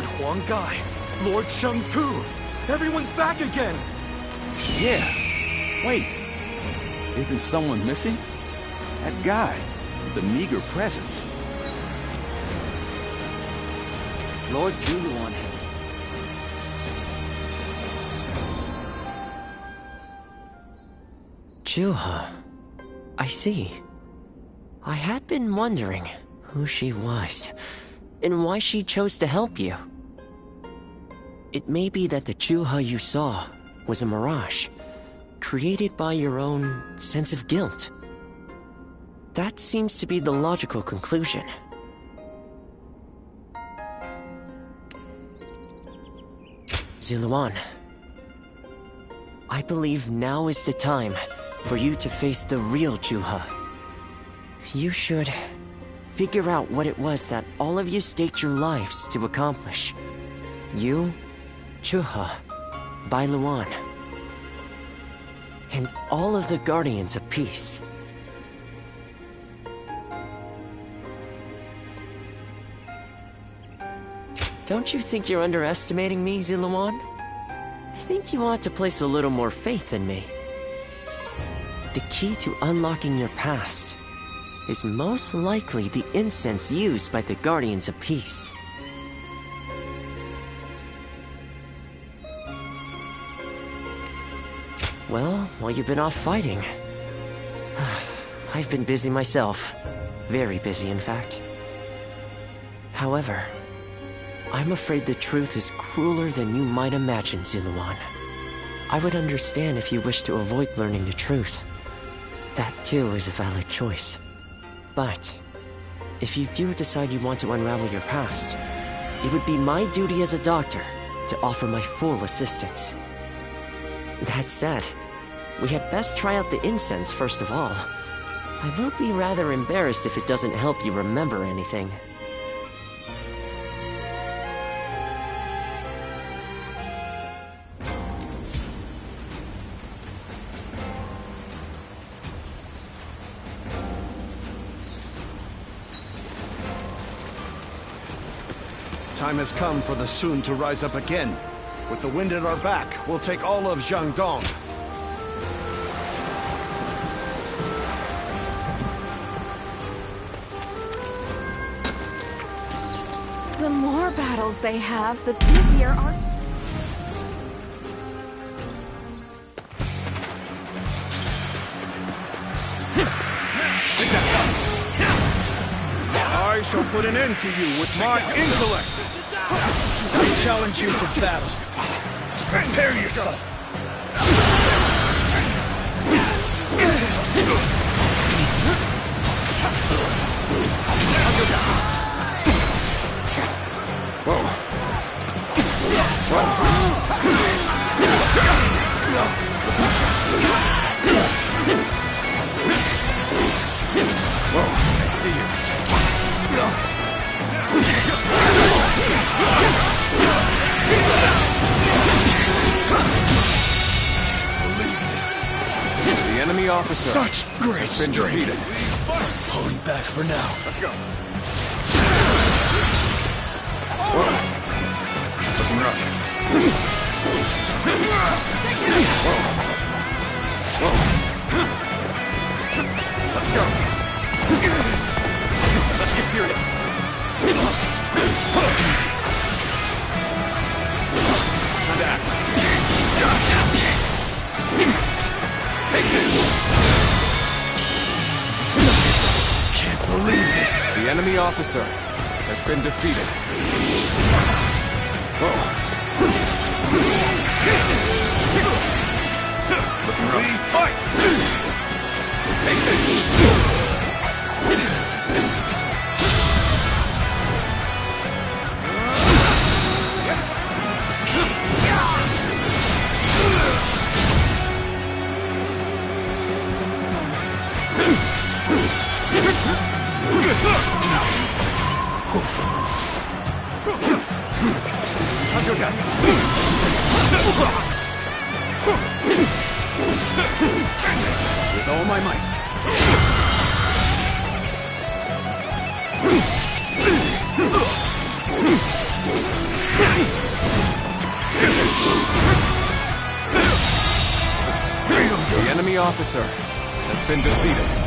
Lord Huang Gai, Lord Cheng Tu. Everyone's back again. Yeah. Wait. Isn't someone missing? That guy with the meager presence. Lord Zuluan has it. Juha. I see. I had been wondering who she was, and why she chose to help you. It may be that the Juha you saw was a mirage, created by your own sense of guilt. That seems to be the logical conclusion. Zuluan, I believe now is the time for you to face the real Juha. You should figure out what it was that all of you staked your lives to accomplish. You, Juha, Bailuan, and all of the Guardians of Peace. Don't you think you're underestimating me, Zuluan? I think you ought to place a little more faith in me. The key to unlocking your past is most likely the incense used by the Guardians of Peace. Well, while you've been off fighting, I've been busy myself. Very busy, in fact. However, I'm afraid the truth is crueler than you might imagine, Zuluan. I would understand if you wish to avoid learning the truth. That too is a valid choice. But if you do decide you want to unravel your past, it would be my duty as a doctor to offer my full assistance. That said, we had best try out the incense first of all. I will be rather embarrassed if it doesn't help you remember anything. Time has come for the Sun to rise up again. With the wind at our back, we'll take all of Jiangdong. The more battles they have, the busier our... I shall put an end to you with my intellect! I challenge you to battle. Prepare yourself! I see you. The enemy officer Such great has been strength. defeated. Pulling back for now. Let's go. Looking rough. Let's go. Let's get serious. Easy. Time to act. Take this. Can't believe this. The enemy officer has been defeated. Looking rough. We fight! Take this. With all my might. enemy officer has been defeated.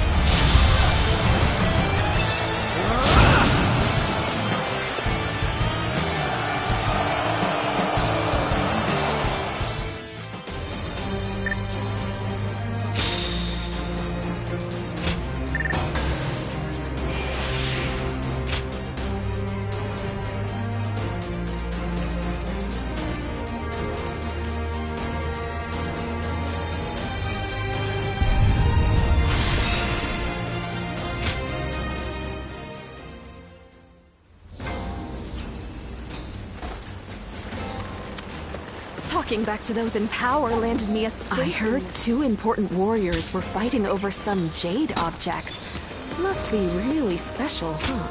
Talking back to those in power landed me a stake. I heard 2 important warriors were fighting over some jade object. Must be really special, huh?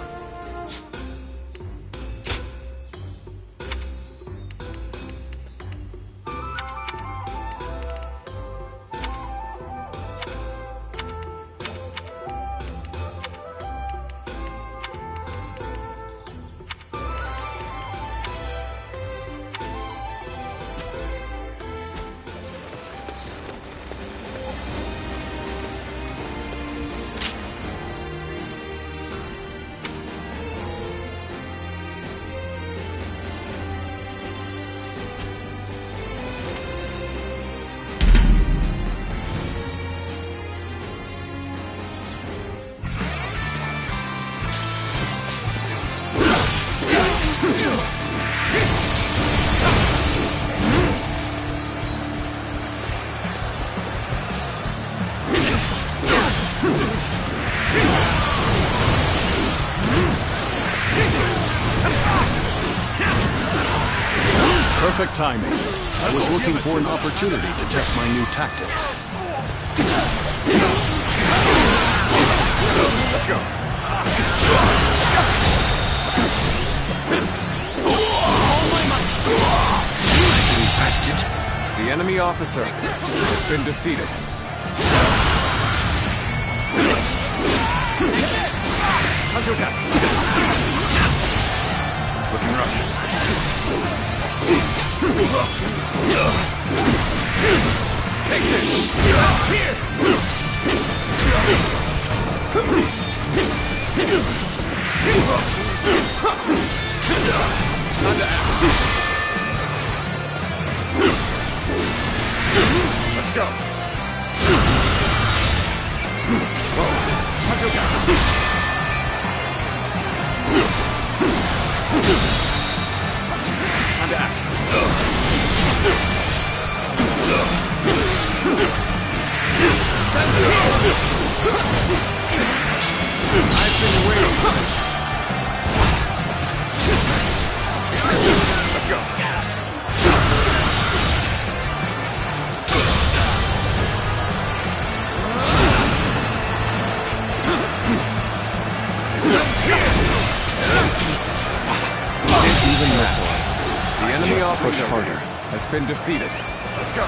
Perfect timing. I was looking for an opportunity to test my new tactics. Let's go. You bastard! The enemy officer has been defeated. Time to attack. Looking rough. Take this! Here! Time to act. Let's go! Whoa! Time to attack! Time to act. I've been waiting for this. Let's go. Even that, the enemy officer has been defeated. Let's go.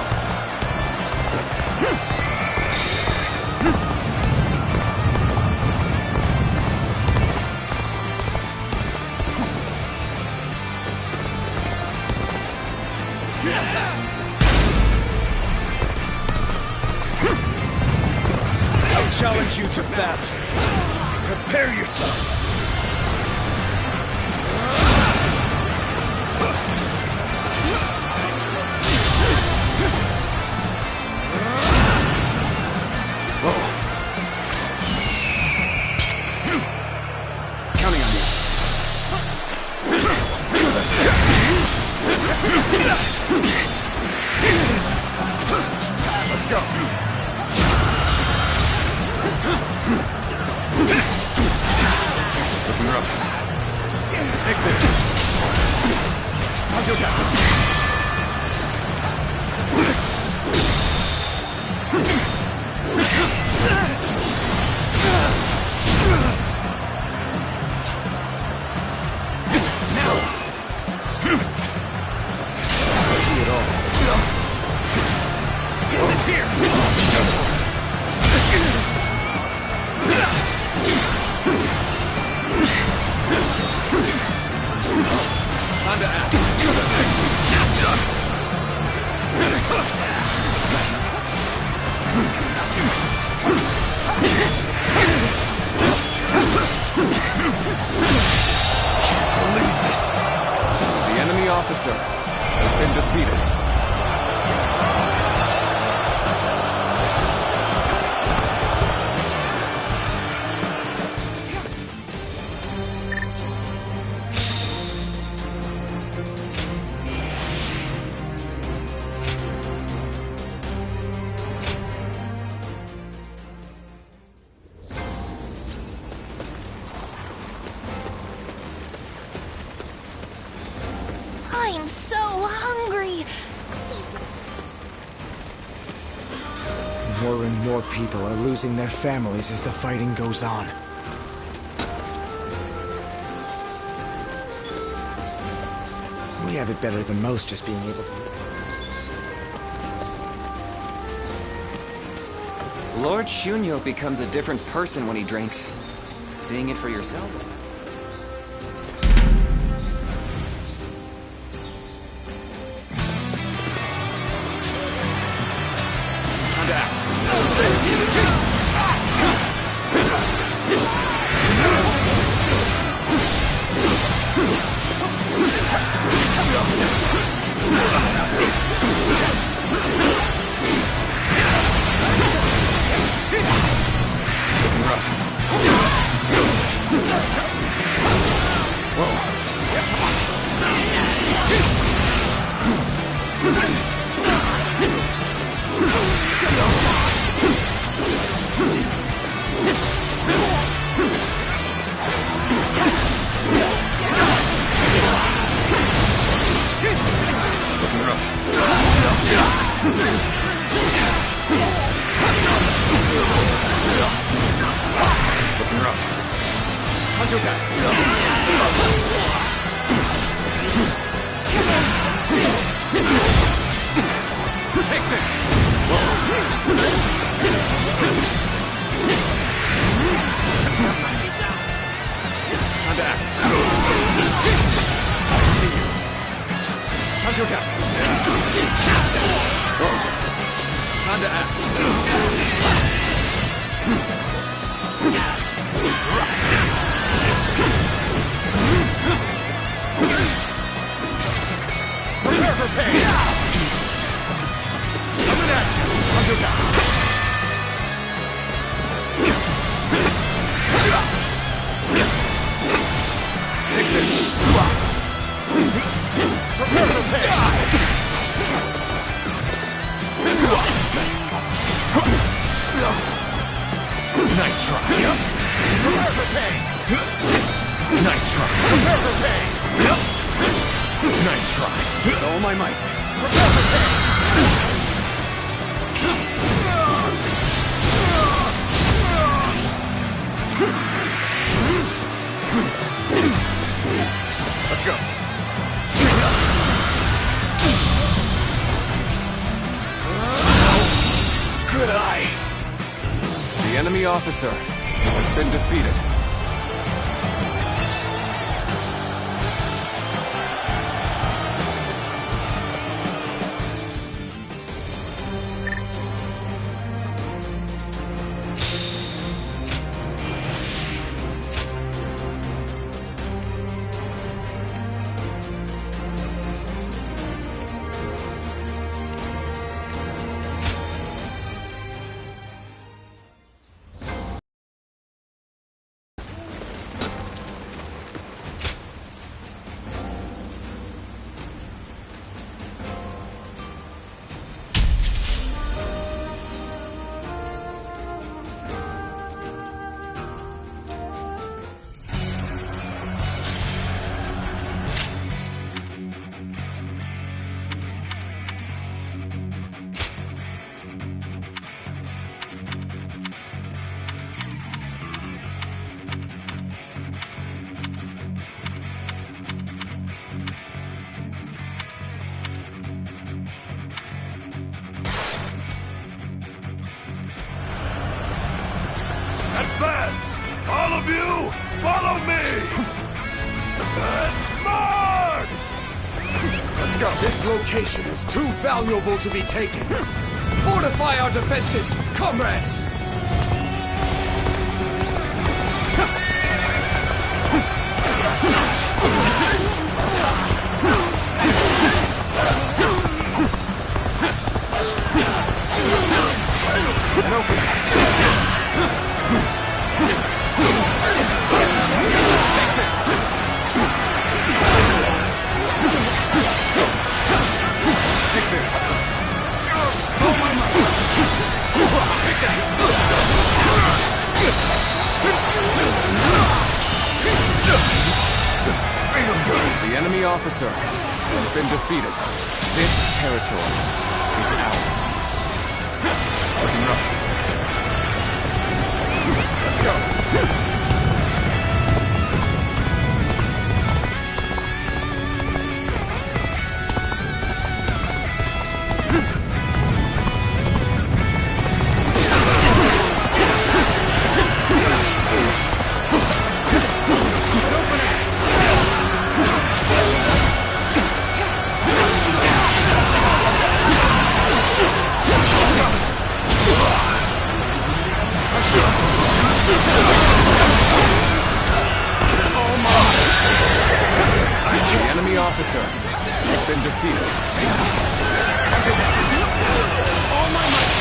I'll challenge you to battle. Prepare yourself. Counting on you. Let's go. Looking rough. Take this. Time to attack. Time to act. I'm so hungry. More and more people are losing their families as the fighting goes on. We have it better than most just being able to... Lord Shunyo becomes a different person when he drinks. Seeing it for yourselves. Time to act. Rough. Whoa. Looking rough. Looking rough. Time to attack. Take this! Time to act. I see you. Time to attack. Time to act. Prepare for pain! Easy. Coming at you! Time to attack. Take this! Prepare for pain! Nice. Nice try. Prepare for pain! Nice try. Prepare for pain! Nice try. With all my might. Prepare for pain! Let's go. Good eye. The enemy officer has been defeated. Advance! All of you, follow me! Let's march! Let's go. This location is too valuable to be taken. Fortify our defenses, comrades! And open. Take this. Take this. Take that. The enemy officer has been defeated. This territory is ours. Looking rough. Let's go. Officer has been defeated. All my might.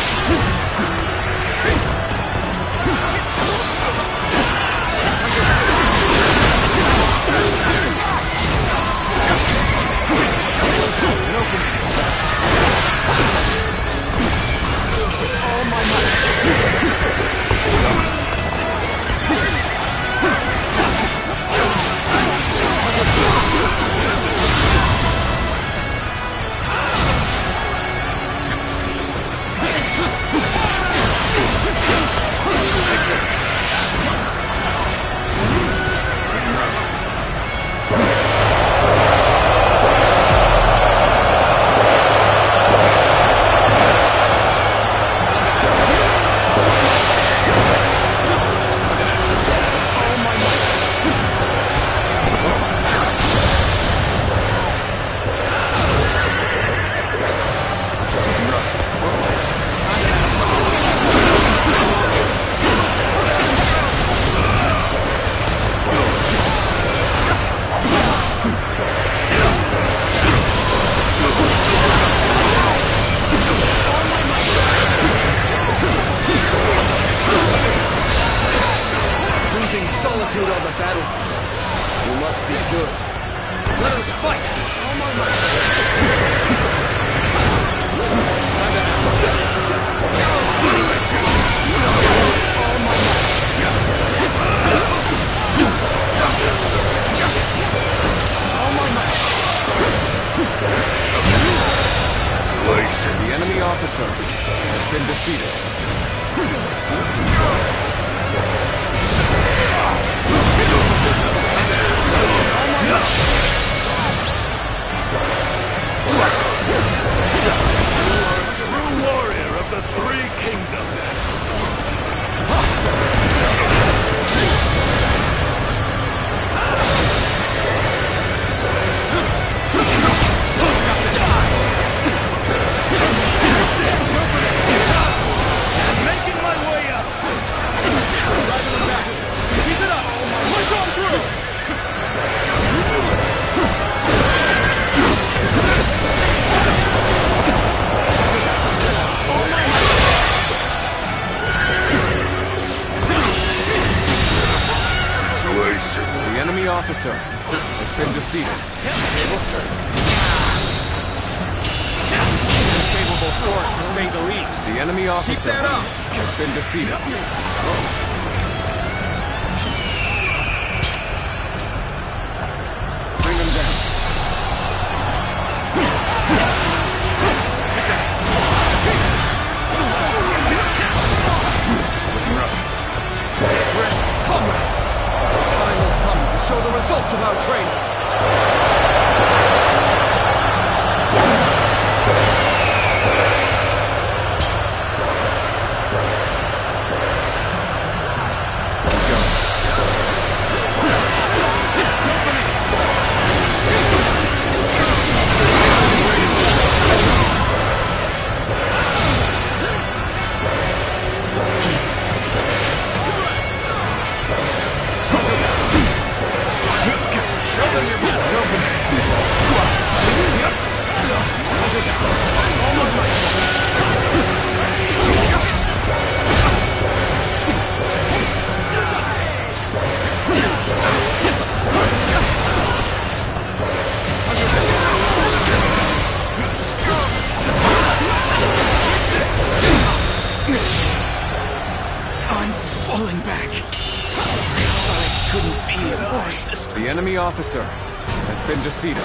All my might. Solitude on the battlefield. You must be good. Let us fight! All my might. All my might. All my might. The enemy officer has been defeated. True warrior of the Three Kingdoms. Making my way up. Keep it up. Push on through. The enemy officer has been defeated. Tables turned. Capable sword, to say the least. The enemy officer has been defeated. Bring him down. Looking rough. Comrades! The time has come to show the results of our training. The enemy officer has been defeated.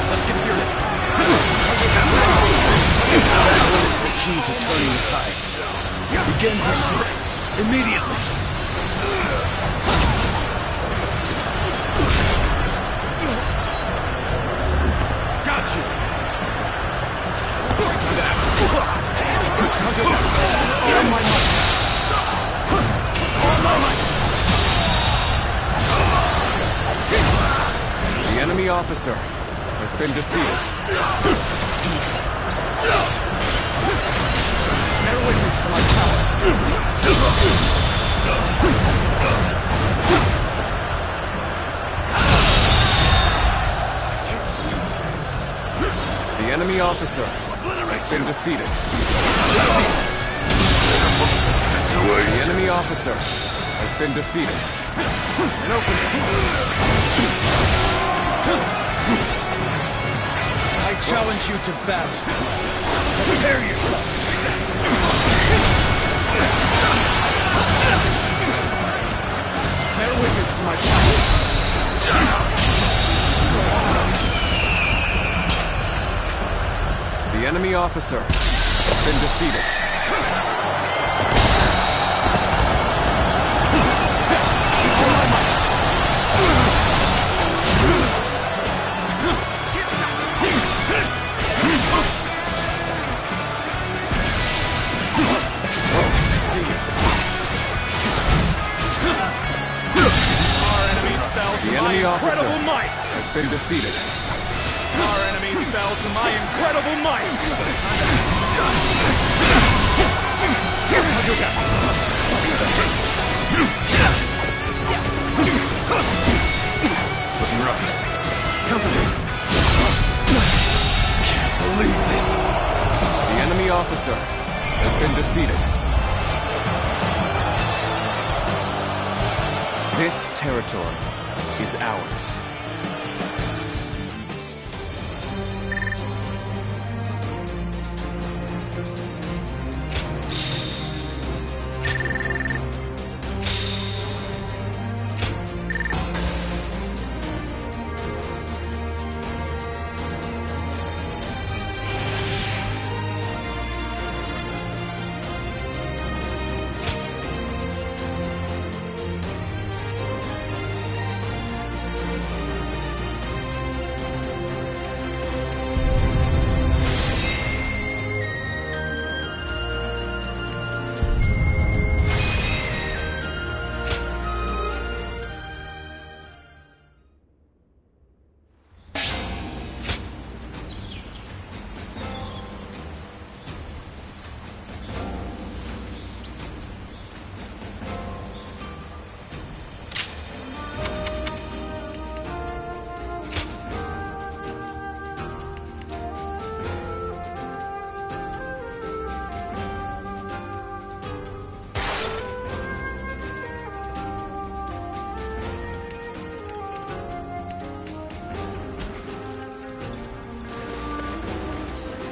Let's get serious. What is the key to turning the tide? Begin pursuit. Immediately. Got you. The enemy officer has been defeated. Bear witness to my power. The enemy officer has been defeated. The enemy officer has been defeated. An opening. I challenge you to battle. Prepare yourself. Bear witness to my power. The enemy officer has been defeated. I see you. Our enemies fell to The my enemy officer incredible might. has been defeated. Our enemies fell to my incredible might. Looking rough. Concentrate. Can't believe this. The enemy officer has been defeated. This territory is ours.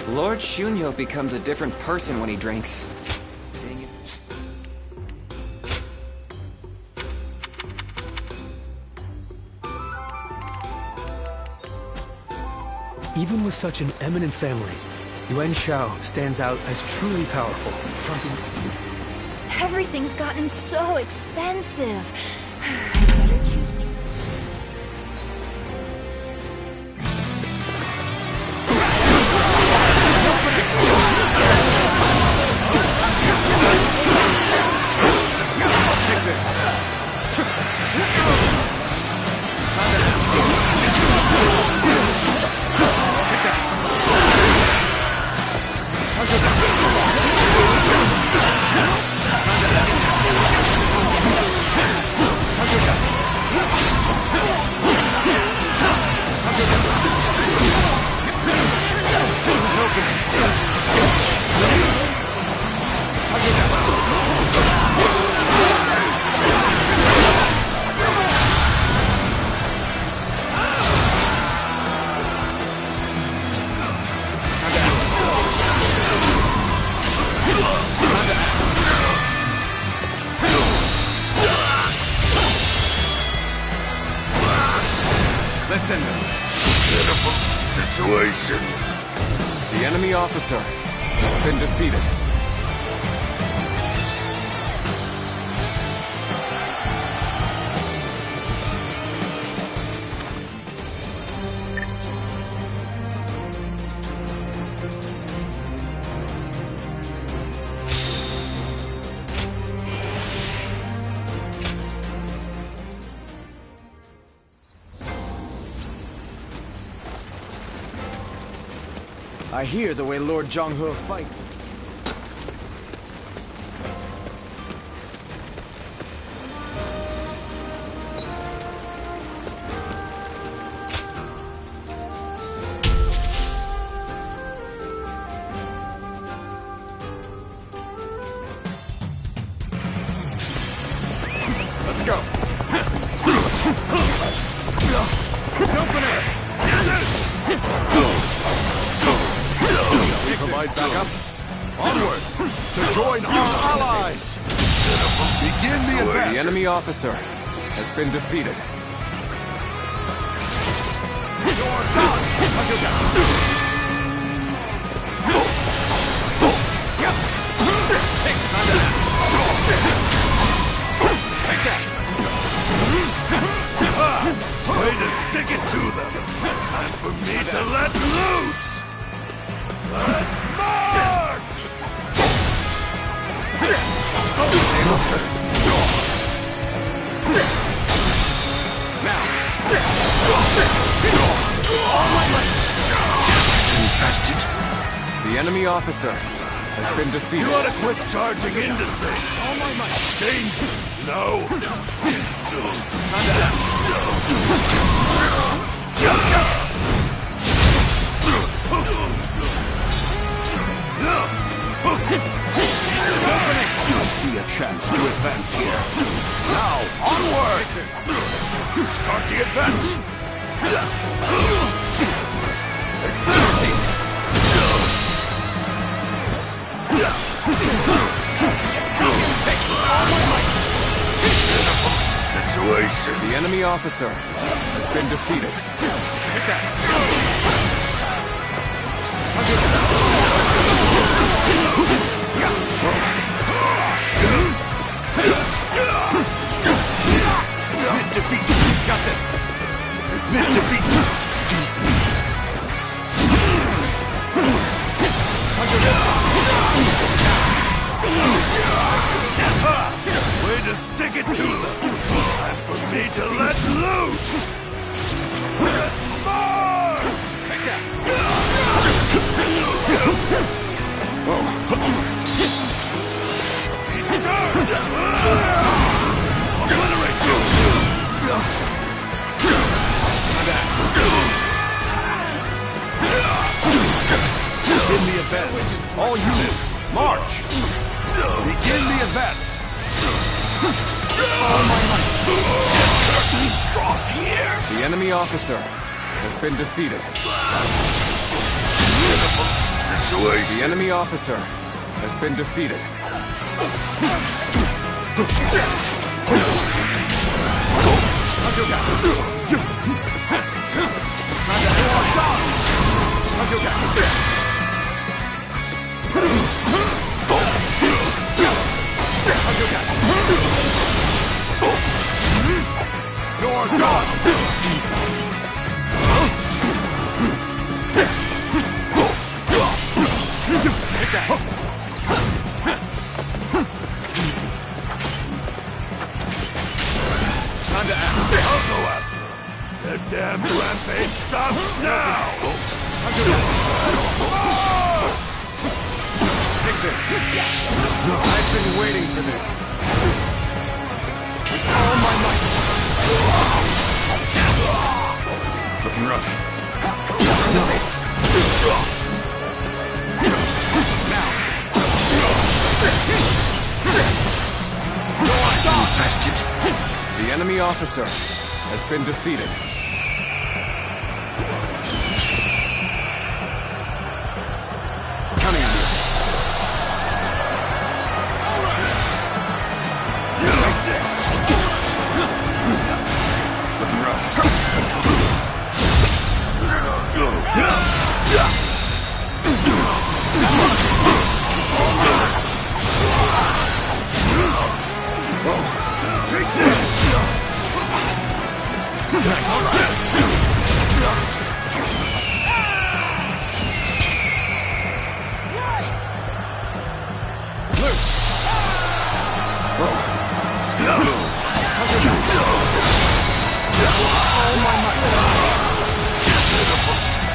Lord Shunyo becomes a different person when he drinks. Seeing it. Even with such an eminent family, Yuan Shao stands out as truly powerful. Everything's gotten so expensive. I better choose me. Let's end this. Pitiful situation. The enemy officer has been defeated. I hear the way Lord Zhonghe fights. Let's go. Open it. Provide backup. Onward to join our allies. Begin the advance. The enemy officer has been defeated. You're done. Take time to act. Take that. Way to stick it to them. Time for me to let loose. Let's march! Tables turn. Now. All my might. Infested? The enemy officer has been defeated. You ought to quit charging into things. All my might. Dangerous, you know? Time to act. I see a chance to advance here. Now, onward! Start the advance! Take all my might. Situation. The enemy officer has been defeated. Take that. Admit defeat. Got this. Admit defeat. Easy. Way to stick it to them. Time for me to let loose. Let's march! Take that. Obliterate you! Begin the advance. All units, march! Begin the advance. All my might. Curtain draws here. The enemy officer has been defeated. Pitiful situation. The enemy officer has been defeated. You're done. Easy. Take that. Easy. Time to act. I'll go after them. Their damn rampage stops now. Take this. I've been waiting for this. With all my might. Looking rough. This it. Now. You're done. Infested. The enemy officer has been defeated. Counting on you. Looking rough.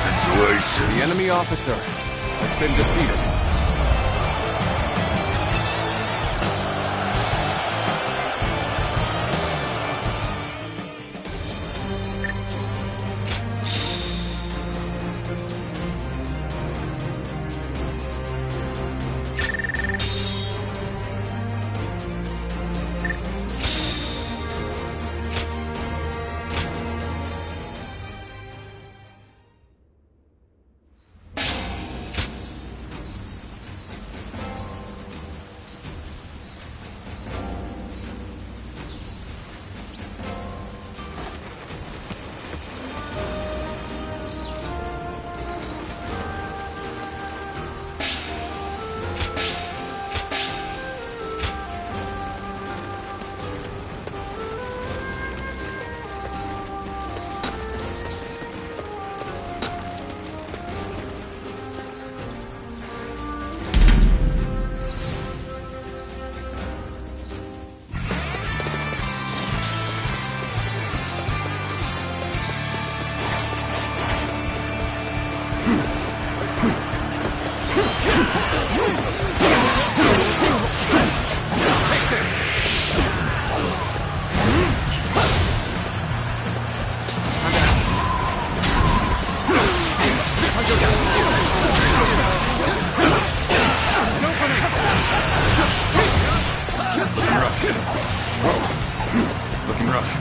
Situation. The enemy officer has been defeated. Looking rough.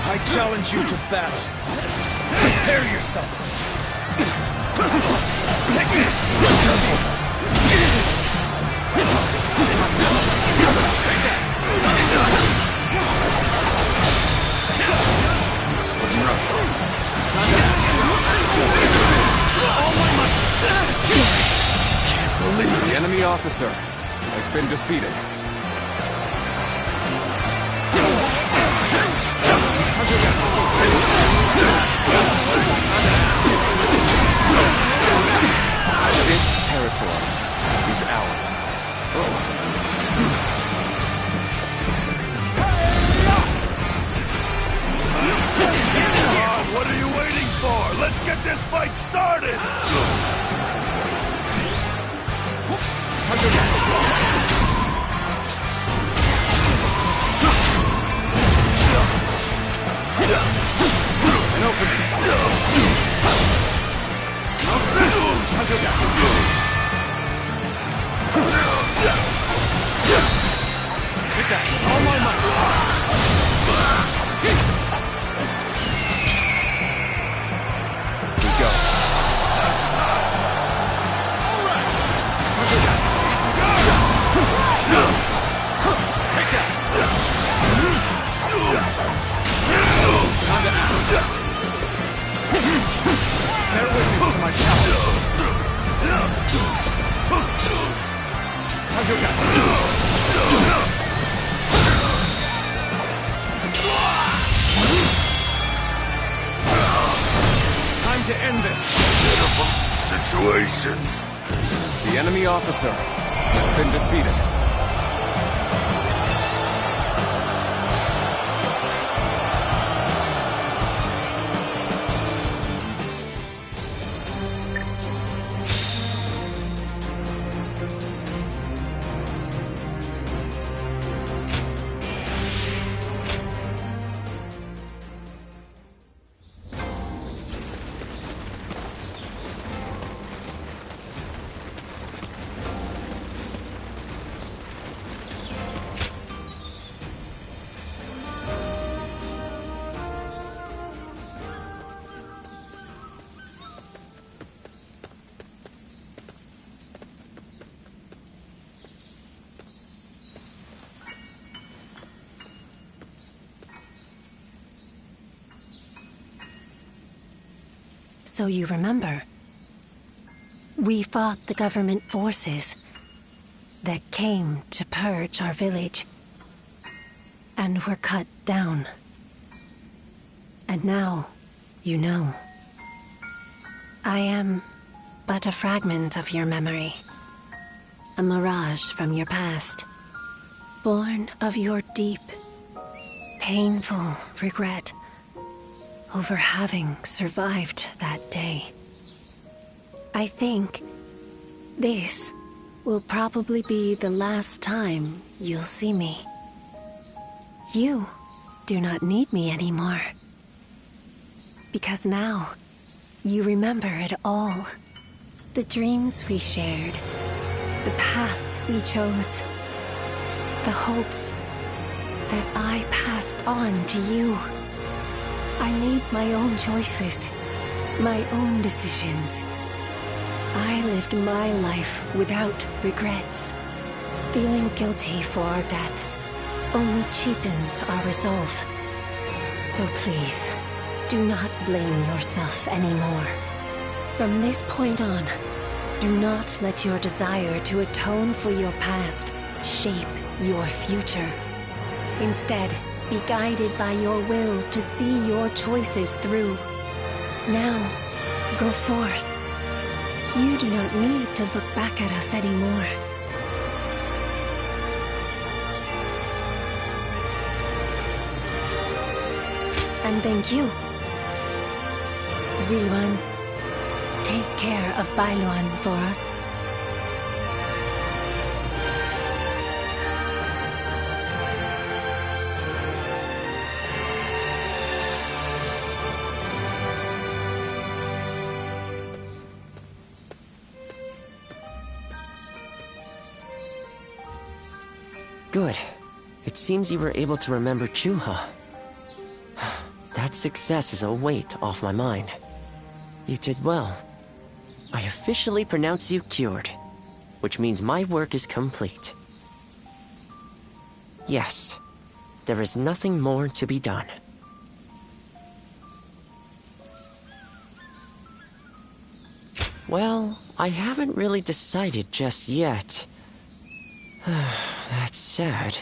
I challenge you to battle. Prepare yourself. Take Can't believe the enemy officer has been defeated. This territory is ours. What are you waiting for? Let's get this fight started! An opening. Take that. All my might. We go. Take that. Time to act. Bear witness to my challenge. Time to end this. Situation. The enemy officer has been defeated. so you remember. We fought the government forces that came to purge our village, and were cut down. And now, you know. I am but a fragment of your memory, a mirage from your past, born of your deep, painful regret over having survived that day. I think this will probably be the last time you'll see me. You do not need me anymore. Because now, you remember it all. The dreams we shared, the path we chose, the hopes that I passed on to you. I made my own choices, my own decisions. I lived my life without regrets. Feeling guilty for our deaths only cheapens our resolve. So please, do not blame yourself anymore. From this point on, do not let your desire to atone for your past shape your future. Instead, be guided by your will to see your choices through. Now, go forth. You do not need to look back at us anymore. And thank you. Ziluan, take care of Bailuan for us. Good. It seems you were able to remember Chuha. That success is a weight off my mind. You did well. I officially pronounce you cured, which means my work is complete. Yes, there is nothing more to be done. Well, I haven't really decided just yet. That's sad.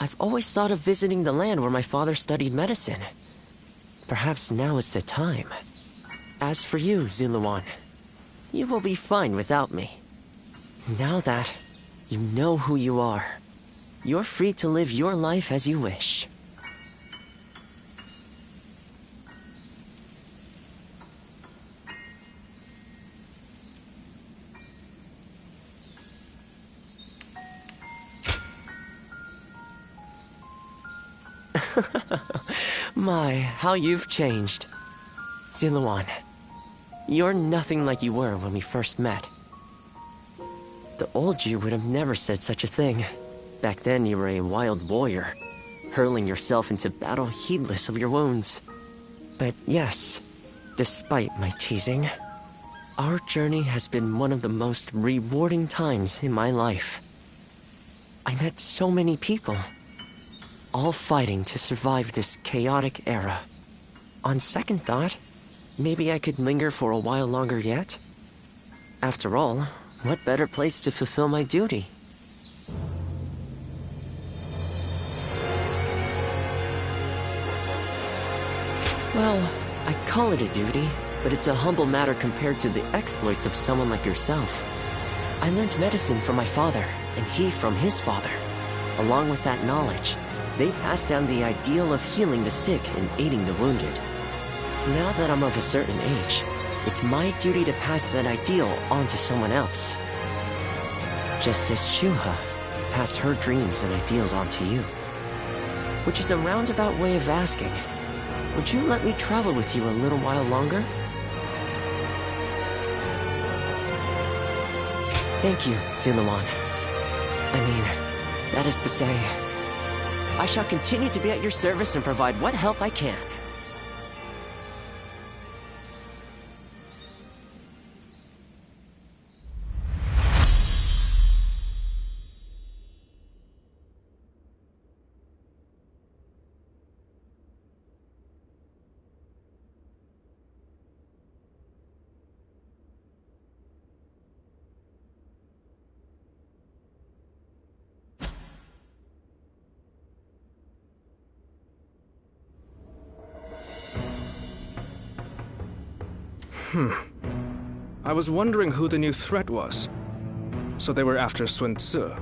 I've always thought of visiting the land where my father studied medicine. Perhaps now is the time. As for you, Ziluan, you will be fine without me. Now that you know who you are, you're free to live your life as you wish. My, how you've changed. Ziluan, you're nothing like you were when we first met. The old you would have never said such a thing. Back then you were a wild warrior, hurling yourself into battle heedless of your wounds. But yes, despite my teasing, our journey has been one of the most rewarding times in my life. I met so many people, all fighting to survive this chaotic era. On second thought, maybe I could linger for a while longer yet? After all, what better place to fulfill my duty? Well, I call it a duty, but it's a humble matter compared to the exploits of someone like yourself. I learned medicine from my father, and he from his father. Along with that knowledge, they passed down the ideal of healing the sick and aiding the wounded. Now that I'm of a certain age, it's my duty to pass that ideal on to someone else. Just as Chuha passed her dreams and ideals on to you. Which is a roundabout way of asking, would you let me travel with you a little while longer? Thank you, Ziluan. I mean, that is to say, I shall continue to be at your service and provide what help I can. I was wondering who the new threat was. So they were after Sun Tzu.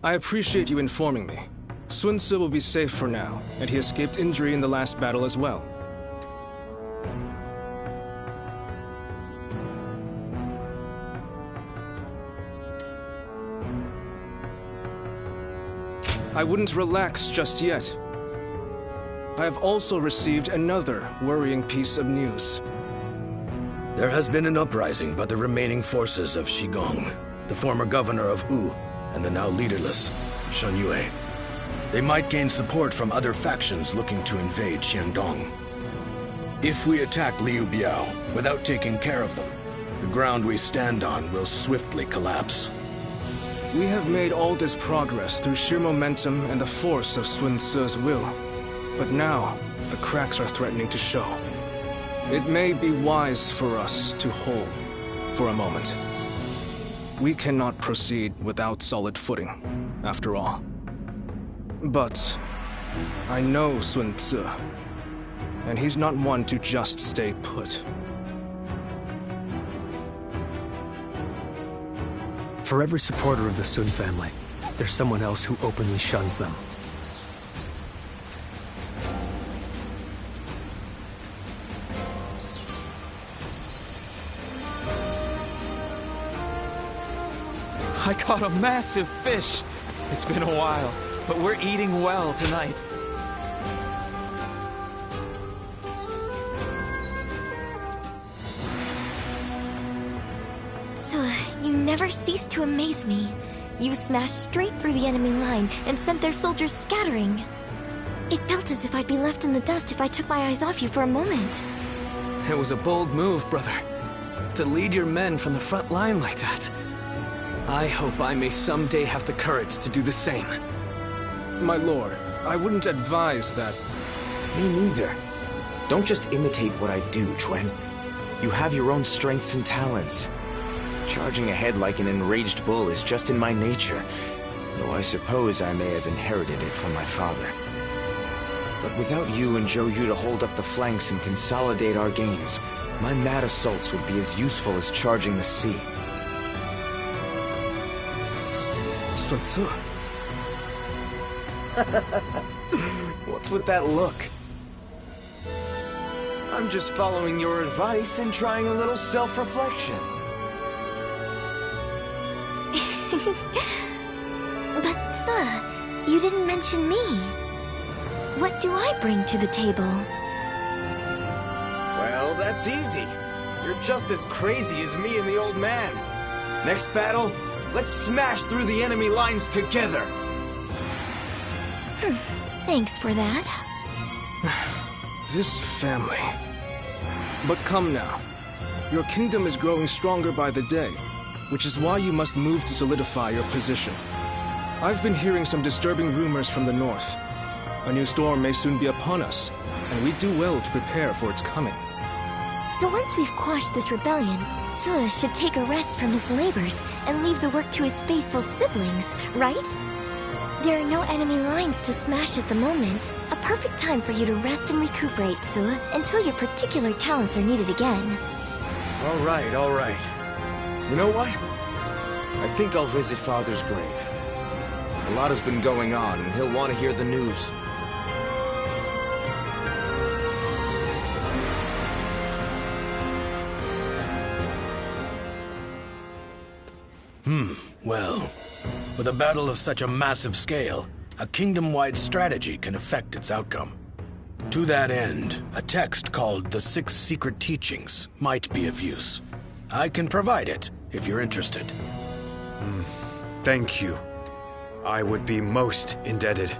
I appreciate you informing me. Sun Tzu will be safe for now, and he escaped injury in the last battle as well. I wouldn't relax just yet. I have also received another worrying piece of news. There has been an uprising by the remaining forces of Shigong, the former governor of Wu, and the now leaderless Shen Yue. They might gain support from other factions looking to invade Xiangdong. If we attack Liu Biao without taking care of them, the ground we stand on will swiftly collapse. We have made all this progress through sheer momentum and the force of Sun Tzu's will. But now, the cracks are threatening to show. It may be wise for us to hold for a moment. We cannot proceed without solid footing, after all. But I know Sun Tzu, and he's not one to just stay put. For every supporter of the Sun family, there's someone else who openly shuns them. I caught a massive fish. It's been a while, but we're eating well tonight. So, you never cease to amaze me. You smashed straight through the enemy line and sent their soldiers scattering. It felt as if I'd be left in the dust if I took my eyes off you for a moment. It was a bold move, brother. To lead your men from the front line like that. I hope I may someday have the courage to do the same. My lord, I wouldn't advise that. Me neither. Don't just imitate what I do, Chuen. You have your own strengths and talents. Charging ahead like an enraged bull is just in my nature, though I suppose I may have inherited it from my father. But without you and Zhou Yu to hold up the flanks and consolidate our gains, my mad assaults would be as useful as charging the sea. Sun Tzu. What's with that look? I'm just following your advice and trying a little self-reflection. But, sir, you didn't mention me. What do I bring to the table? Well, that's easy. You're just as crazy as me and the old man. Next battle, let's smash through the enemy lines together. Thanks for that. This family. But come now. Your kingdom is growing stronger by the day, which is why you must move to solidify your position. I've been hearing some disturbing rumors from the north. A new storm may soon be upon us, and we do well to prepare for its coming. So once we've quashed this rebellion, Tzu should take a rest from his labors and leave the work to his faithful siblings, right? There are no enemy lines to smash at the moment. A perfect time for you to rest and recuperate, Tzu, until your particular talents are needed again. All right, all right. You know what? I think I'll visit Father's grave. A lot has been going on, and he'll want to hear the news. Well, with a battle of such a massive scale, a kingdom-wide strategy can affect its outcome. To that end, a text called The Six Secret Teachings might be of use. I can provide it, if you're interested. Thank you. I would be most indebted.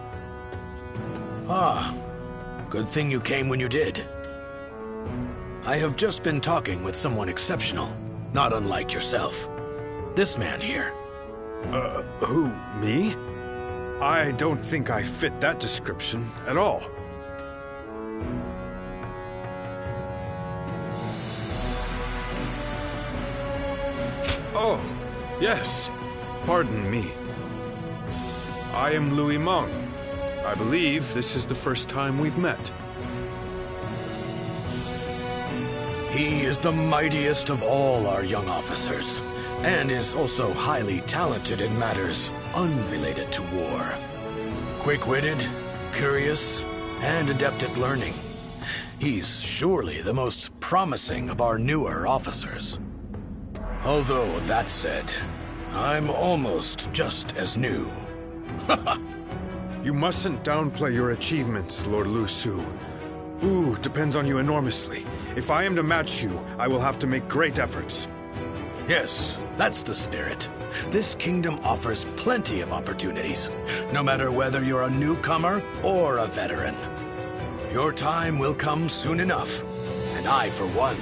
Ah, good thing you came when you did. I have just been talking with someone exceptional, not unlike yourself. This man here. Who, me? I don't think I fit that description at all. Oh, yes. Pardon me. I am Louis Meng. I believe this is the first time we've met. He is the mightiest of all our young officers, and is also highly talented in matters unrelated to war. Quick-witted, curious, and adept at learning. He's surely the most promising of our newer officers. Although, that said, I'm almost just as new. You mustn't downplay your achievements, Lord Lu Su. Wu depends on you enormously. If I am to match you, I will have to make great efforts. Yes, that's the spirit. This kingdom offers plenty of opportunities, no matter whether you're a newcomer or a veteran. Your time will come soon enough, and I, for one,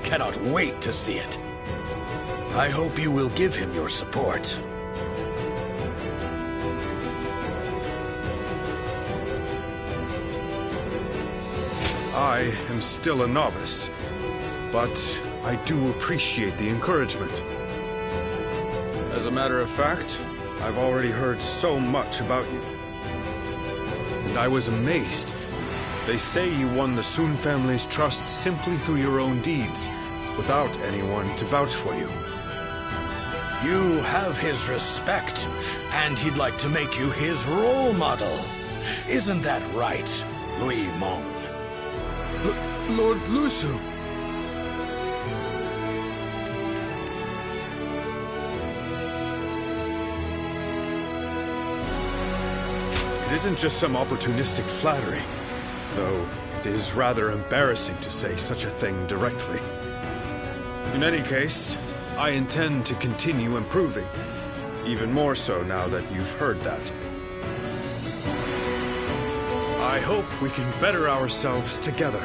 cannot wait to see it. I hope you will give him your support. I am still a novice, but I do appreciate the encouragement. As a matter of fact, I've already heard so much about you. And I was amazed. They say you won the Sun family's trust simply through your own deeds, without anyone to vouch for you. You have his respect, and he'd like to make you his role model. Isn't that right, Louis Mong? Lord Lu Su. It isn't just some opportunistic flattery, though it is rather embarrassing to say such a thing directly. In any case, I intend to continue improving, even more so now that you've heard that. I hope we can better ourselves together.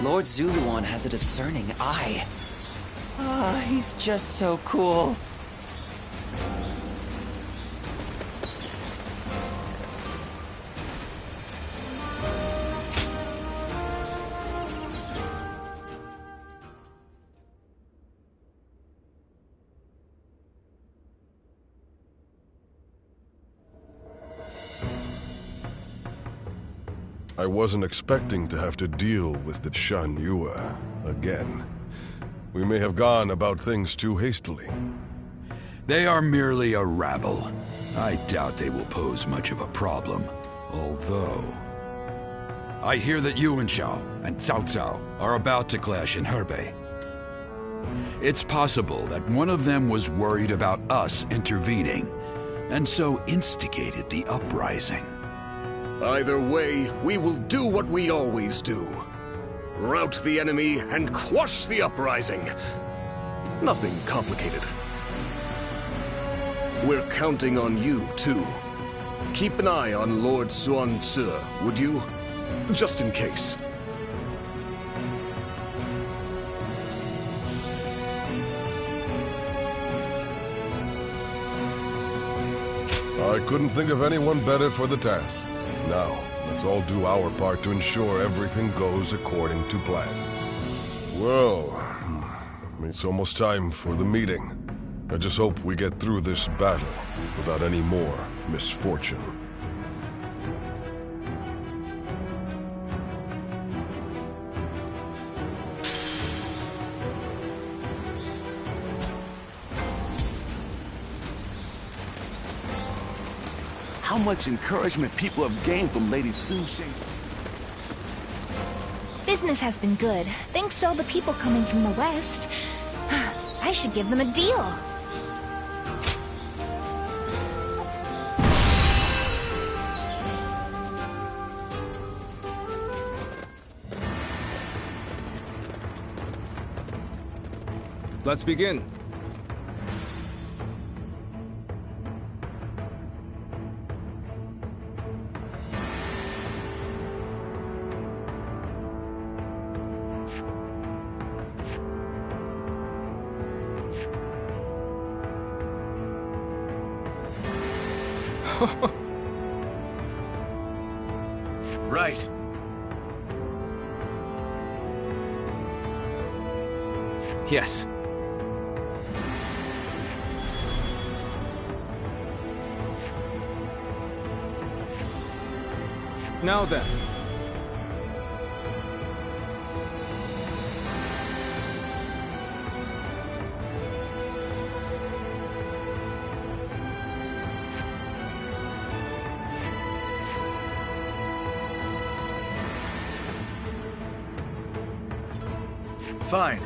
Lord Zuluan has a discerning eye. Ah, he's just so cool. I wasn't expecting to have to deal with the Shan Yue again. We may have gone about things too hastily. They are merely a rabble. I doubt they will pose much of a problem. Although... I hear that Yuan Shao and Cao Cao are about to clash in Hebei. It's possible that one of them was worried about us intervening, and so instigated the uprising. Either way, we will do what we always do. Rout the enemy and quash the uprising. Nothing complicated. We're counting on you, too. Keep an eye on Lord Xuan Ce, would you? Just in case. I couldn't think of anyone better for the task. Now, let's all do our part to ensure everything goes according to plan. Well, it's almost time for the meeting. I just hope we get through this battle without any more misfortune. How much encouragement people have gained from Lady Sun Shin. Business has been good, thanks to all the people coming from the west. I should give them a deal. Let's begin. Right. Yes. Now then. Fine.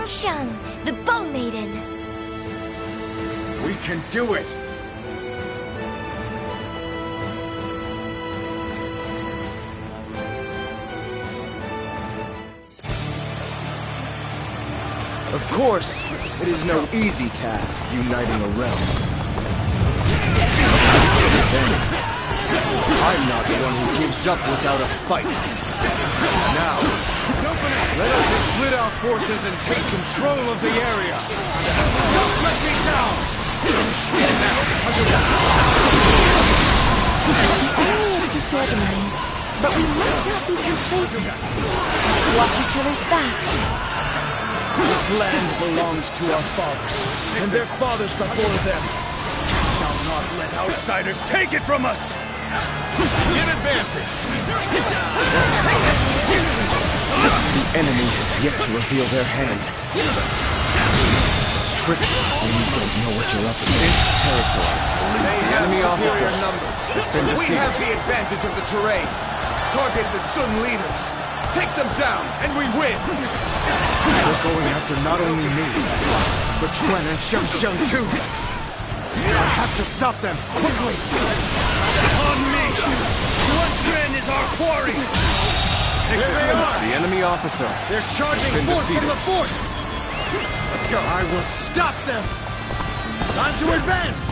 Shang, the Bow Maiden. We can do it! Of course, it is no easy task uniting a realm. Then, I'm not the one who gives up without a fight. Now, let us split our forces and take control of the area! Don't let me down! The enemy is disorganized, but we must not be complacent. Let's watch each other's backs. This land belongs to our fathers, and their fathers before them. We shall not let outsiders take it from us! Get advancing! The enemy has yet to reveal their hand. Tricky when you don't know what you're up against. This territory, the enemy officer has been defeated. We have the advantage of the terrain. Target the Sun leaders. Take them down, and we win! They're going after not only me, but Quan and Xiang too. I have to stop them, quickly! On me! Quan is our quarry! There they are! The enemy officer. They're charging forth from the fort! Let's go. I will stop them! Time to advance!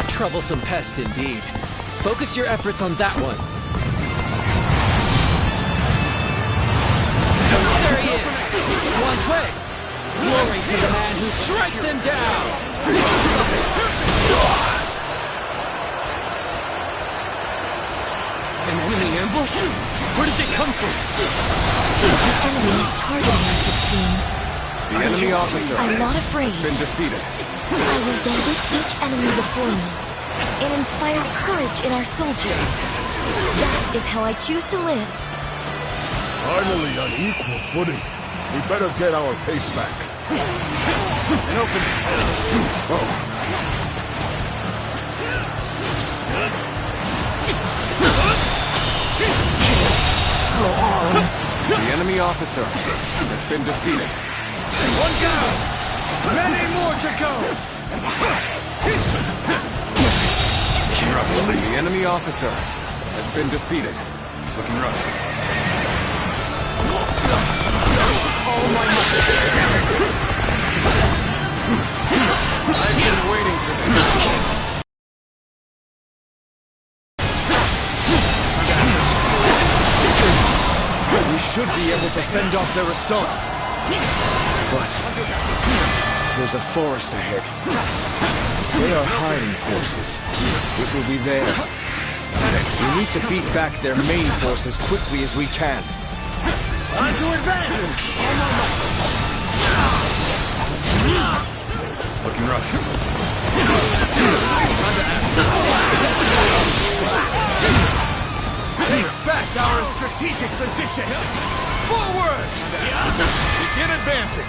A troublesome pest indeed. Focus your efforts on that one. There he is! One way! Glory to the man who strikes him down! An enemy ambush? Where did they come from? The enemy is targeting us, it seems. The enemy officer I'm not afraid. has been defeated. I will vanquish each enemy before me and inspire courage in our soldiers. That is how I choose to live. Finally on equal footing. We better get our pace back. An opening. Oh. Go on. The enemy officer has been defeated. One down! Many more to go! The enemy officer has been defeated. Looking rough. All my might. I've been waiting for this. We should be able to fend off their assault. But there's a forest ahead. They are hiding forces. It will be there. We need to beat back their main force as quickly as we can. Time to advance! Looking rough. Take back our strategic position! Forward! Begin advancing!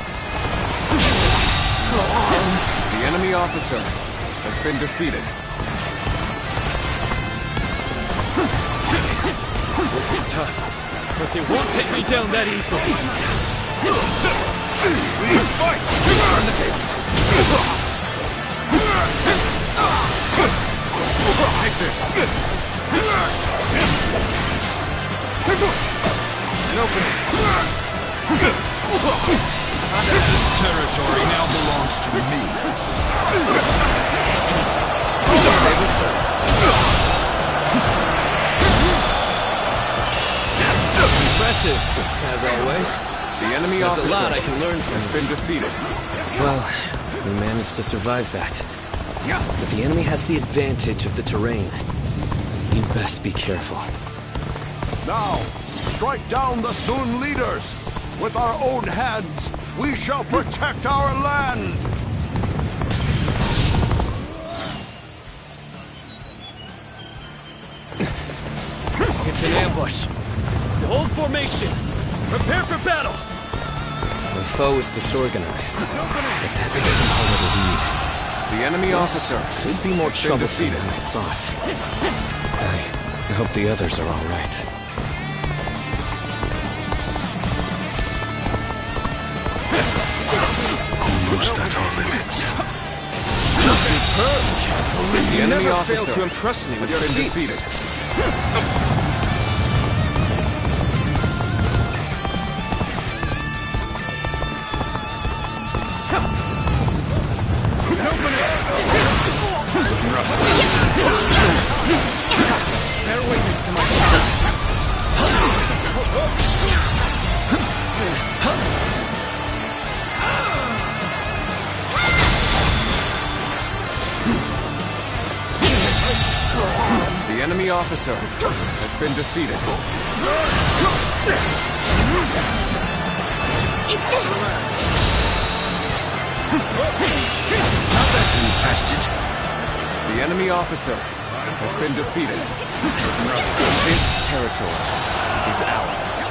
The enemy officer has been defeated. This This is tough, but they won't take me down that easily. We fight! Turn the tables. Take this. An opening. This territory now belongs to me. Tables turned. Impressive, as always. The enemy There's officer a lot I can learn from has been defeated. Well, we managed to survive that. But the enemy has the advantage of the terrain. You'd best be careful. Now, strike down the Sun leaders! With our own hands, we shall protect our land! It's an ambush. Hold formation! Prepare for battle! My foe is disorganized, but that makes them harder to lead. The enemy officer could be more has been troublesome defeated. than I thought. I hope the others are all right. Almost at our limits. The enemy never officer failed to impress me with has your been feats. defeated. Bear witness to my The enemy officer has been defeated. Take this! Infested. The enemy officer has been defeated. This territory is ours.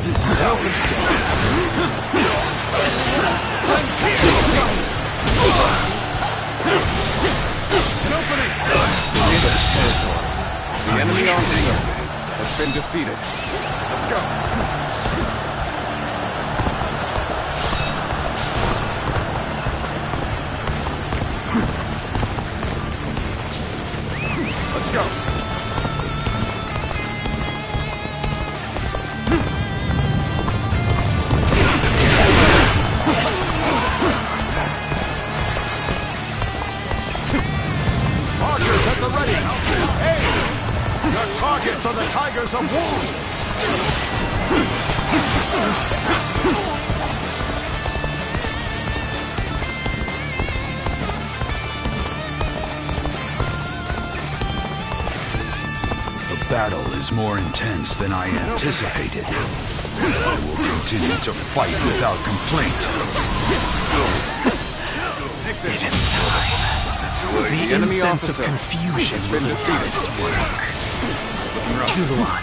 This is ours. The enemy officer has been defeated. Let's go. Let's go. Archers at the ready! Aim! Your targets are the Tigers of Wu! The battle is more intense than I anticipated. I will continue to fight without complaint. It is time. The enemy sense of officer confusion has been will have done its work. Zuluan,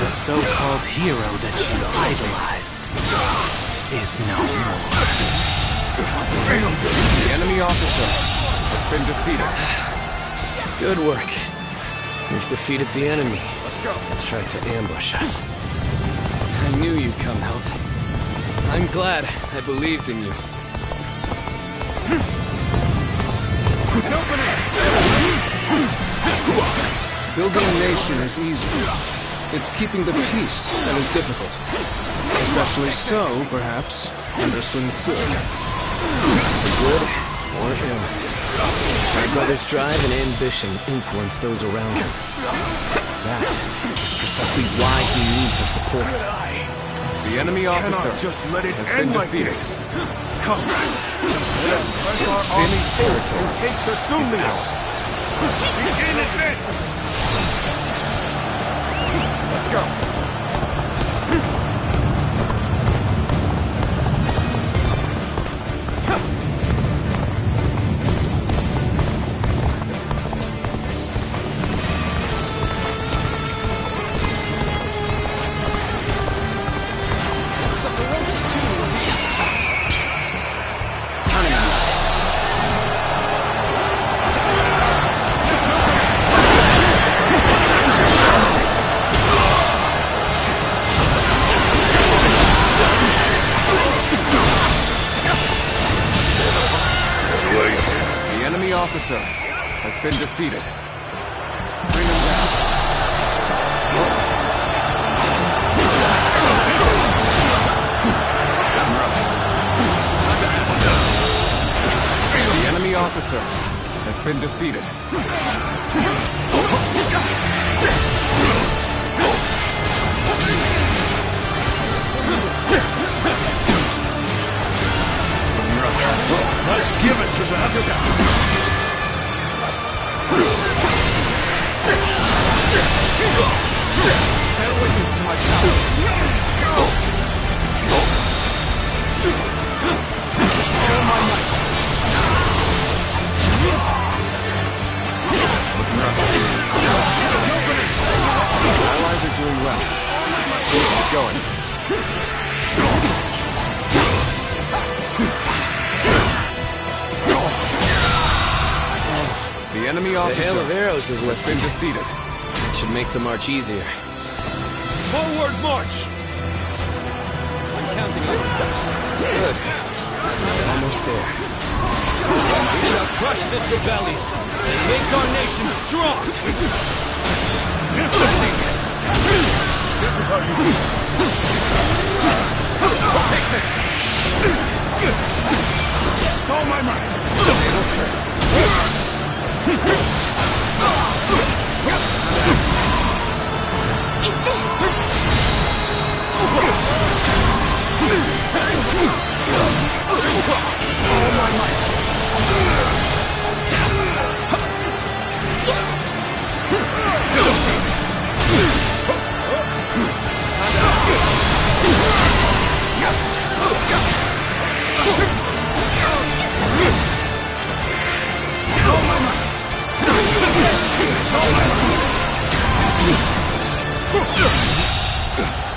the so-called hero that you idolized, is no more. The enemy officer has been defeated. Good work. We've defeated the enemy. Let's go. And tried to ambush us. I knew you'd come help. I'm glad I believed in you. An opening! Building a nation is easy. It's keeping the peace that is difficult. Especially so, perhaps, under Sun Tzu. For good or ill. My brother's drive and ambition influence those around him. That is precisely why he needs our support. The enemy officer just let it has end been like defeated. this. Comrades, let us press our army forward and take the Sumians. Begin advancing. Let's go. officer has been defeated. Bring him down. The enemy officer has been defeated. Let's give it to them. Bear witness to my power. All my might. Allies are doing well. Keep going. The enemy officer, the hail of arrows has been defeated. It should make the march easier. Forward march! I'm counting on you. Good. Almost there. We shall crush this rebellion and make our nation strong! This is how you do it. Take this! All my might. Take this! All my might.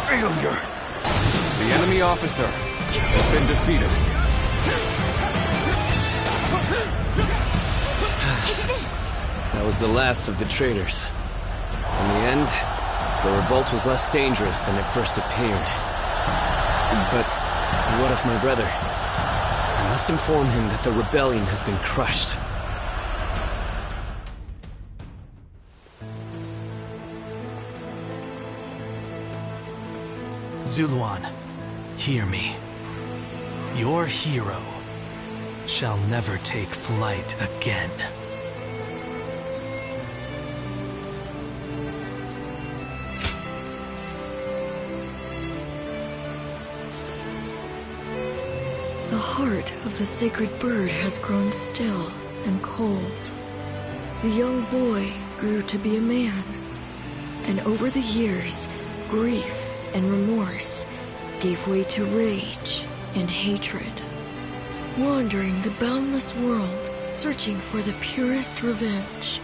Failure. The enemy officer has been defeated. Take this! That was the last of the traitors. In the end, the revolt was less dangerous than it first appeared. But what of my brother? I must inform him that the rebellion has been crushed. Zuluan, hear me. Your hero shall never take flight again. The heart of the sacred bird has grown still and cold. The young boy grew to be a man, and over the years, grief and remorse gave way to rage and hatred. Wandering the boundless world, searching for the purest revenge.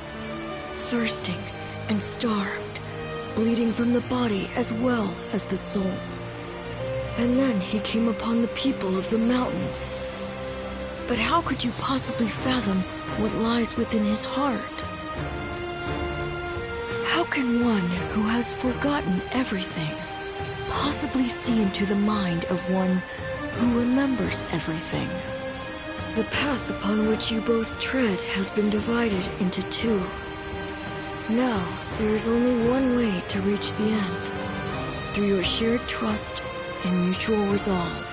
Thirsting and starved, bleeding from the body as well as the soul. And then he came upon the people of the mountains. But how could you possibly fathom what lies within his heart? How can one who has forgotten everything possibly see into the mind of one who remembers everything? The path upon which you both tread has been divided into two. Now, there is only one way to reach the end, through your shared trust and mutual resolve.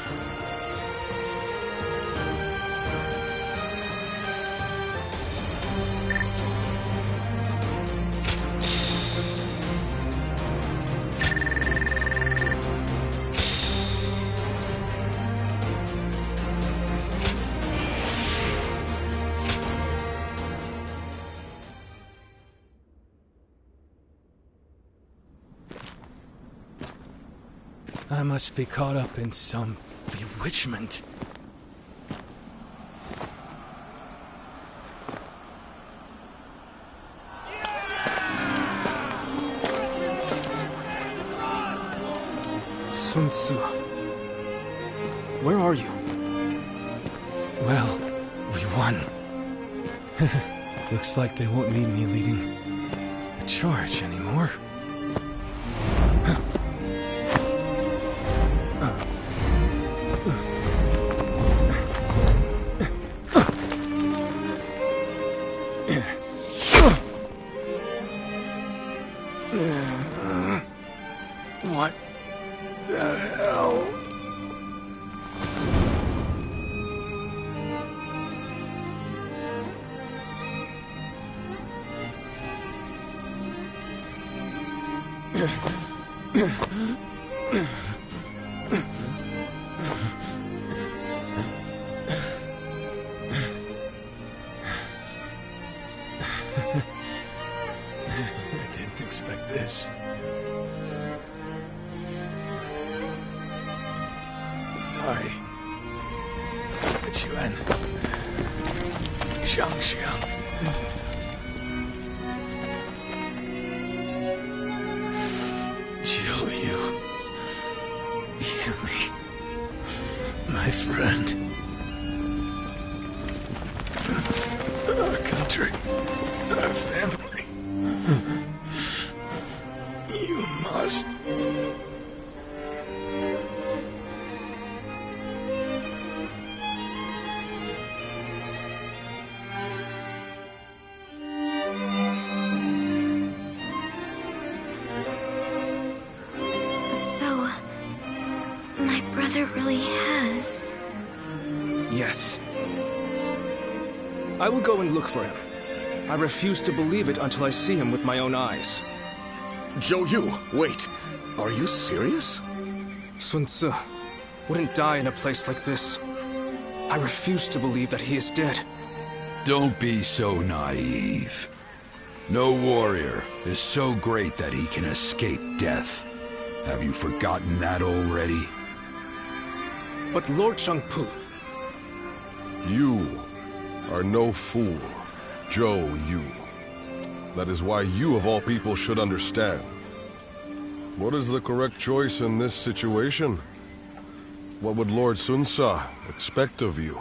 I must be caught up in some bewitchment. Sun Tzu, where are you? Well, we won. Looks like they won't need me leading the charge anymore. I didn't expect this. Sorry. Chuan. Xiang. Heal me, my friend. Our country, our family. You must. Yes. I will go and look for him. I refuse to believe it until I see him with my own eyes. Zhou Yu, wait. Are you serious? Sun Ce wouldn't die in a place like this. I refuse to believe that he is dead. Don't be so naive. No warrior is so great that he can escape death. Have you forgotten that already? But Lord Shangpu... You are no fool, Zhou Yu. That is why you of all people should understand. What is the correct choice in this situation? What would Lord Sun Ce expect of you?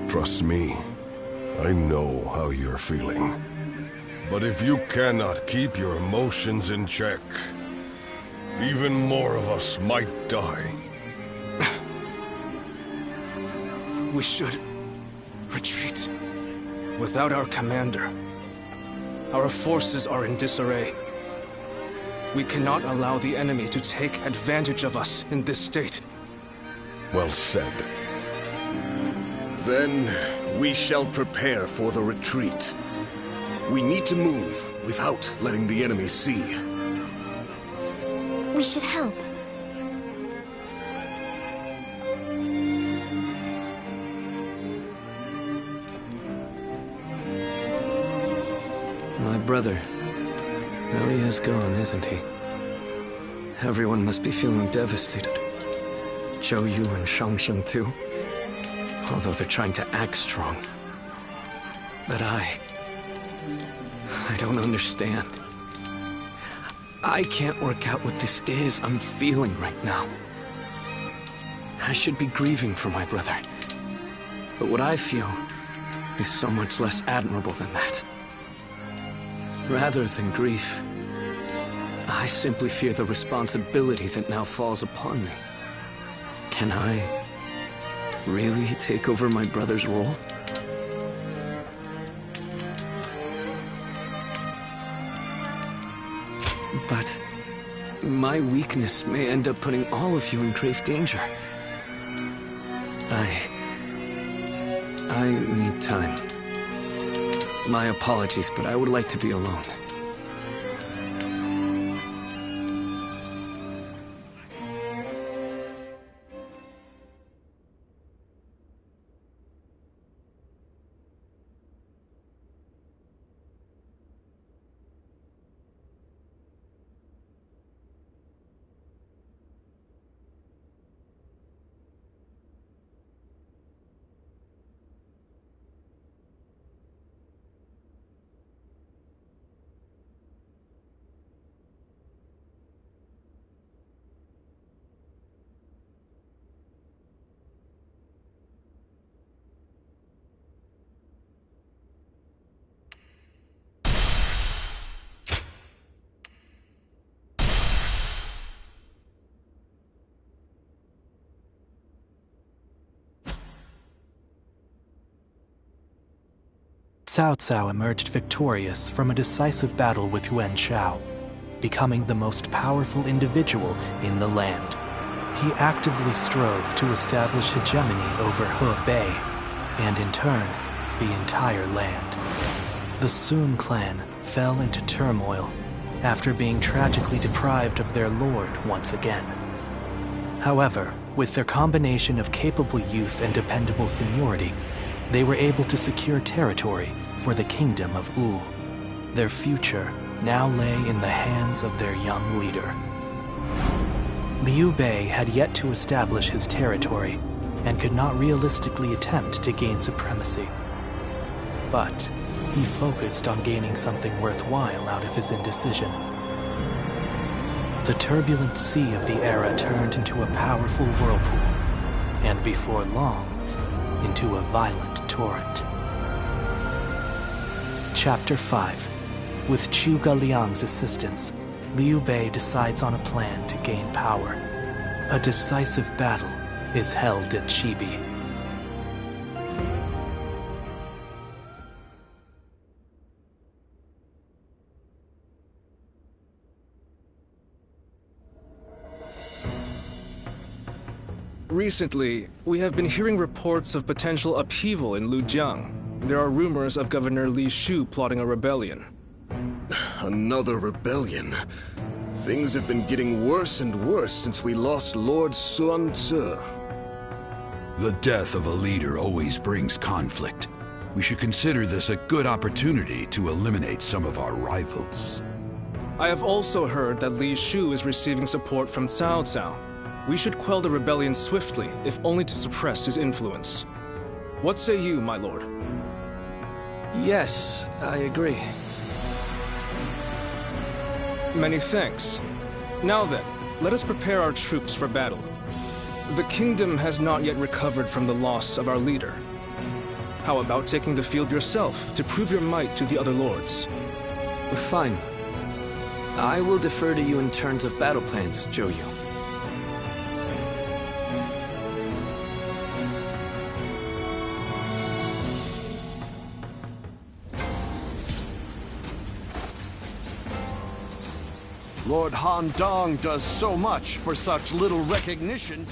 Trust me, I know how you're feeling. But if you cannot keep your emotions in check, even more of us might die. We should retreat. Without our commander, our forces are in disarray. We cannot allow the enemy to take advantage of us in this state. Well said. Then we shall prepare for the retreat. We need to move without letting the enemy see. We should help. My brother really is gone, isn't he? Everyone must be feeling devastated. Zhou Yu and Shangxiang too. Although they're trying to act strong. But I don't understand. I can't work out what this is I'm feeling right now. I should be grieving for my brother. But what I feel is so much less admirable than that. Rather than grief, I simply fear the responsibility that now falls upon me. Can I really take over my brother's role? But my weakness may end up putting all of you in grave danger. I need time. My apologies, but I would like to be alone. Cao Cao emerged victorious from a decisive battle with Yuan Shao, becoming the most powerful individual in the land. He actively strove to establish hegemony over Hebei, and in turn, the entire land. The Sun clan fell into turmoil after being tragically deprived of their lord once again. However, with their combination of capable youth and dependable seniority, they were able to secure territory for the Kingdom of Wu. Their future now lay in the hands of their young leader. Liu Bei had yet to establish his territory and could not realistically attempt to gain supremacy. But he focused on gaining something worthwhile out of his indecision. The turbulent sea of the era turned into a powerful whirlpool, and before long, into a violent torrent. Chapter 5. With Zhuge Liang's assistance, Liu Bei decides on a plan to gain power. A decisive battle is held at Chibi. Recently, we have been hearing reports of potential upheaval in Lujiang. There are rumors of Governor Li Shu plotting a rebellion. Another rebellion. Things have been getting worse and worse since we lost Lord Sun Tzu. The death of a leader always brings conflict. We should consider this a good opportunity to eliminate some of our rivals. I have also heard that Li Shu is receiving support from Cao Cao. We should quell the rebellion swiftly, if only to suppress his influence. What say you, my lord? Yes, I agree. Many thanks. Now then, let us prepare our troops for battle. The kingdom has not yet recovered from the loss of our leader. How about taking the field yourself to prove your might to the other lords? Fine. I will defer to you in terms of battle plans, Zhou Yu. Lord Han Dong does so much for such little recognition.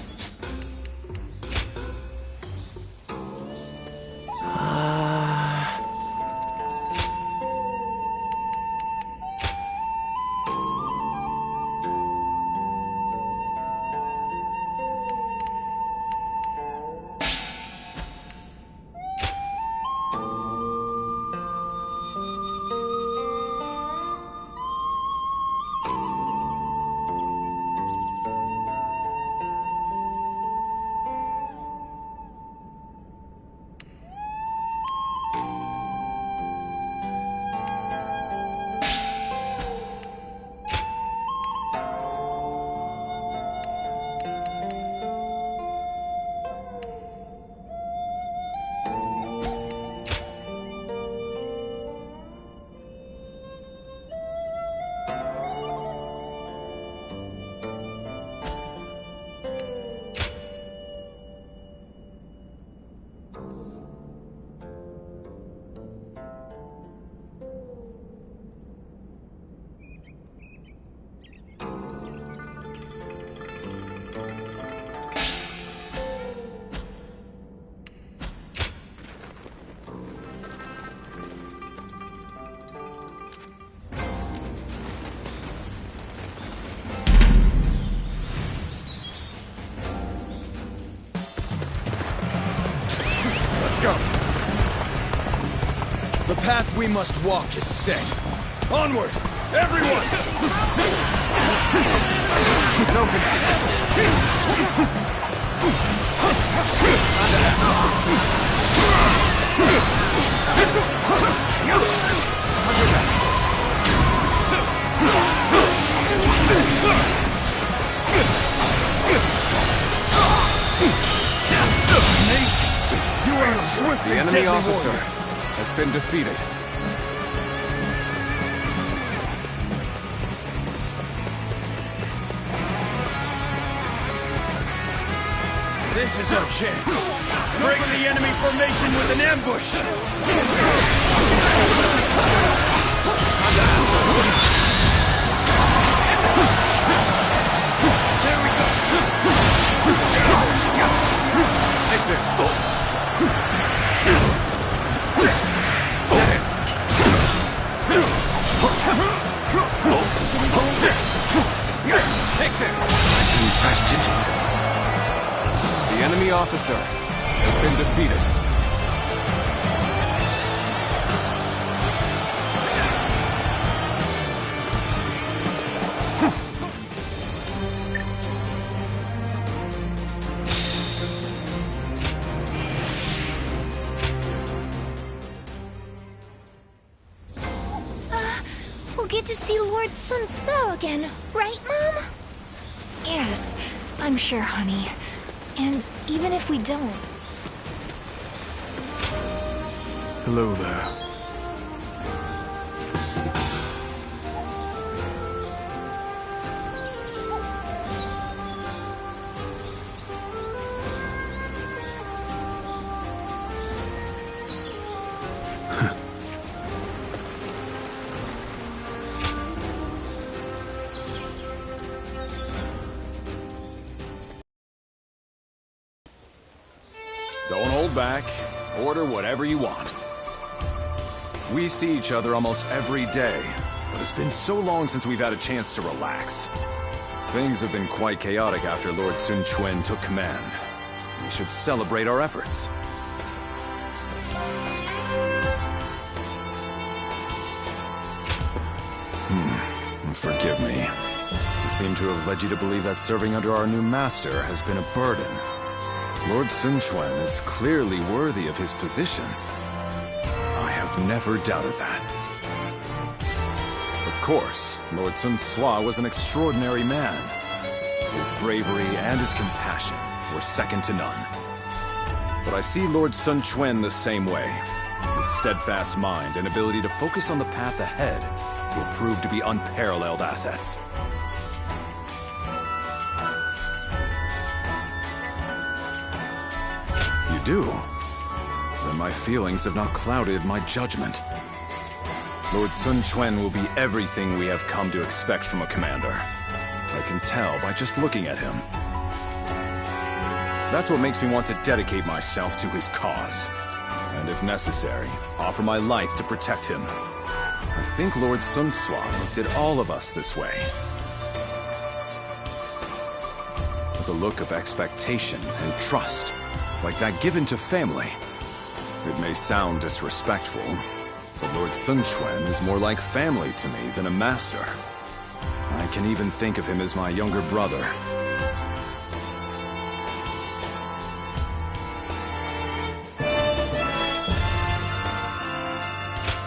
The path we must walk is set. Onward, everyone! Amazing! You are a swift and deadly officer has been defeated. This is our chance. Break the enemy formation with an ambush. There we go. Take this. Get it. this! Preston. The enemy officer has been defeated. We'll get to see Lord Sun Tzu again, right, Mom? Yes, I'm sure, honey. And even if we don't... Hello there. Don't hold back. Order whatever you want. We see each other almost every day, but it's been so long since we've had a chance to relax. Things have been quite chaotic after Lord Sun Quan took command. We should celebrate our efforts. Forgive me. I seem to have led you to believe that serving under our new master has been a burden. Lord Sun Quan is clearly worthy of his position. I have never doubted that. Of course, Lord Sun Tzu was an extraordinary man. His bravery and his compassion were second to none. But I see Lord Sun Quan the same way. His steadfast mind and ability to focus on the path ahead will prove to be unparalleled assets. You do? Then my feelings have not clouded my judgment. Lord Sun Quan will be everything we have come to expect from a commander. I can tell by just looking at him. That's what makes me want to dedicate myself to his cause. And if necessary, offer my life to protect him. I think Lord Sun Tzu looked at all of us this way. With a look of expectation and trust, like that given to family. It may sound disrespectful, but Lord Sun Quan is more like family to me than a master. I can even think of him as my younger brother.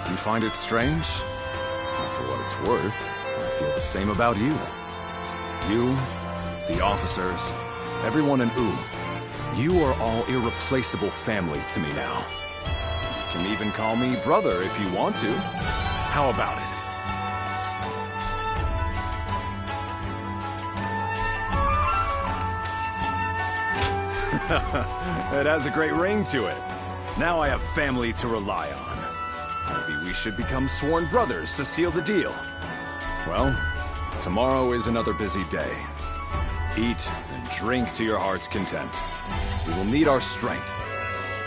You find it strange? Well, for what it's worth, I feel the same about you. You, the officers, everyone in Wu. You are all irreplaceable family to me now. You can even call me brother if you want to. How about it? It has a great ring to it. Now I have family to rely on. Maybe we should become sworn brothers to seal the deal. Well, tomorrow is another busy day. Eat and drink to your heart's content. We will need our strength.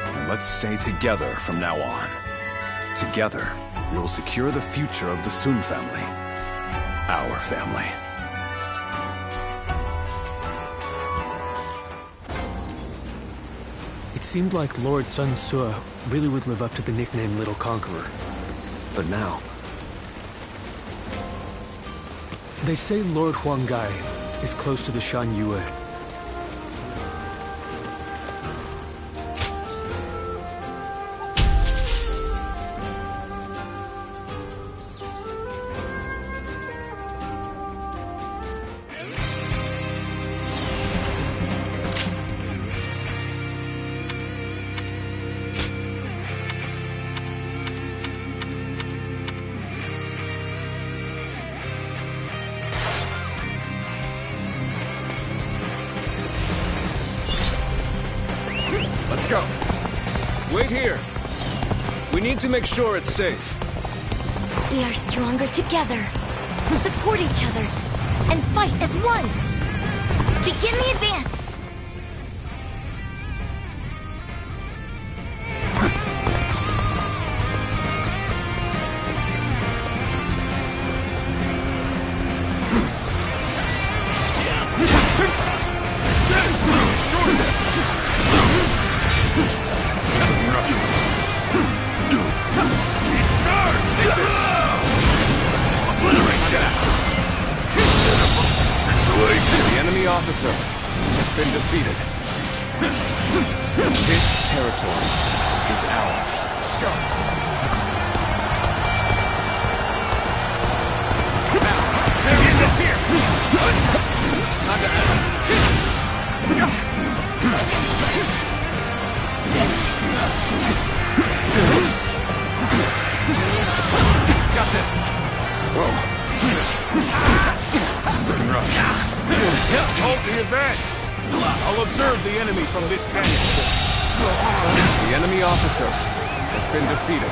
And let's stay together from now on. Together, we will secure the future of the Sun family. Our family. It seemed like Lord Sun Tzu really would live up to the nickname Little Conqueror. But now... They say Lord Huang Gai is close to the Shan Yue. Let's go. Wait here. We need to make sure it's safe. We are stronger together. We support each other. And fight as one. Begin the advance. officer has been defeated. This territory is ours. Go. Now, there he is here! Time to act. Got this. Whoa. Looking rough. Halt the advance! I'll observe the enemy from this vantage point. The enemy officer has been defeated.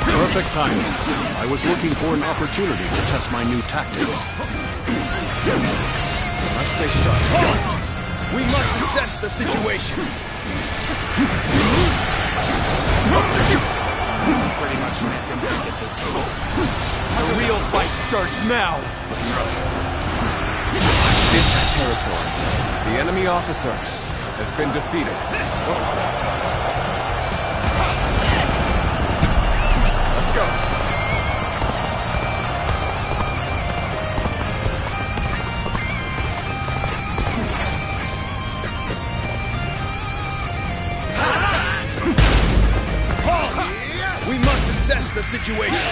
Perfect timing. I was looking for an opportunity to test my new tactics. Must stay sharp. Halt! We must assess the situation. Pretty much make him think at this point. The real fight starts now. This territory, the enemy officer has been defeated. Let's go. We must assess the situation.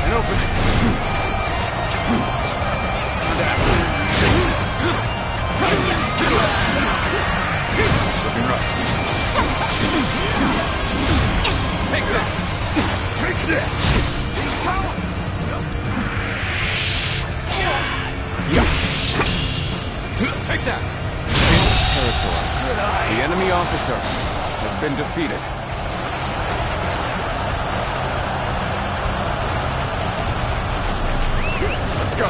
An opening. Looking rough. Take this. Take this. Take that. This territory, the enemy officer has been defeated. Let's go.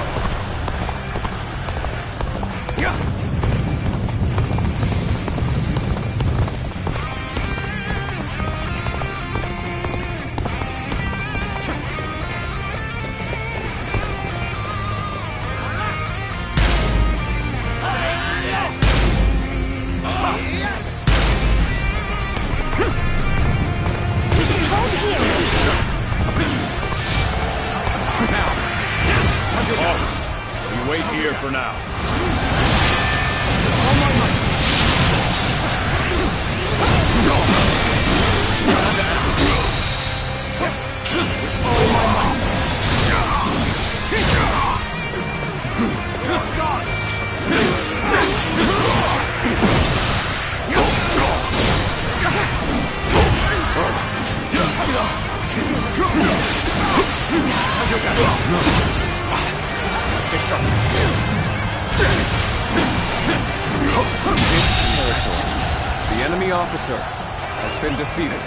We wait here for now. Stay sharp. This territory, the enemy officer has been defeated.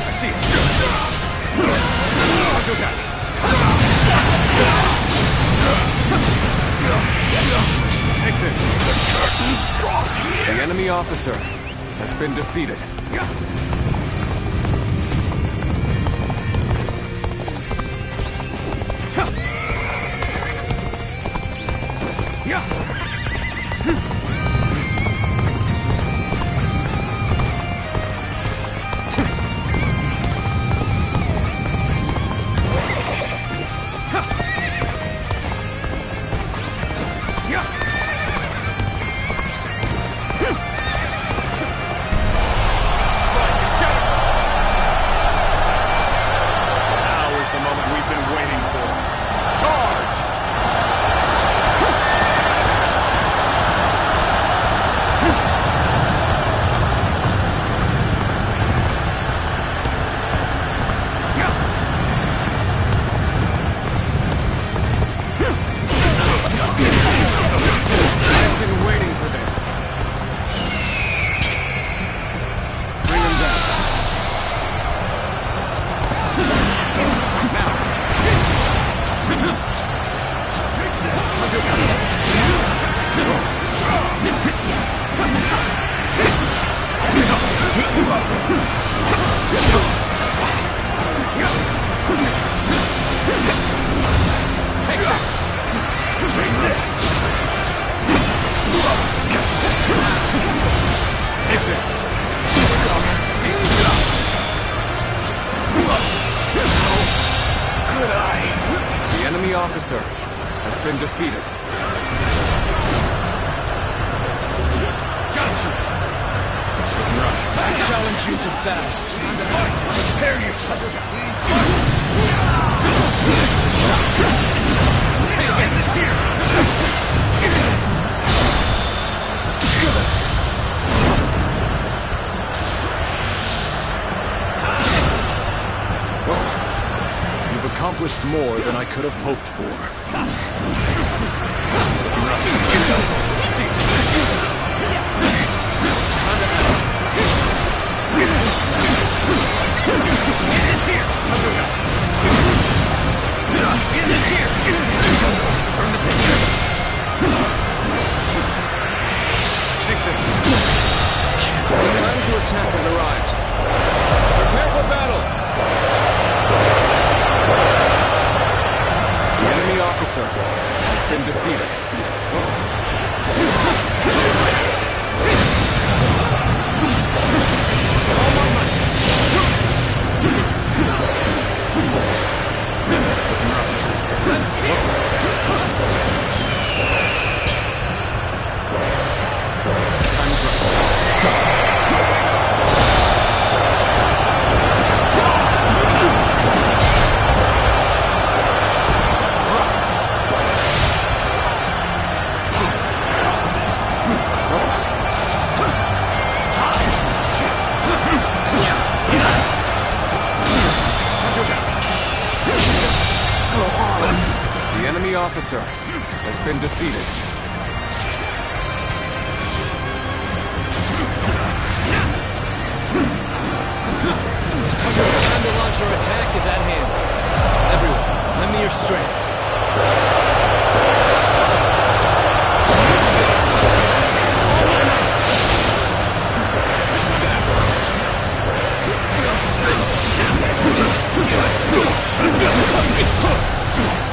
I see it. Take this. The enemy officer has been defeated. been defeated. Gotcha! I challenge you to battle. Prepare yourself. Take this here. Well, you've accomplished more than I could have hoped for. Take this. Time to attack has arrived. Prepare for battle! The enemy officer has been defeated. Time is right. The enemy officer has been defeated. Time to launch our attack is at hand. Everyone, lend me your strength.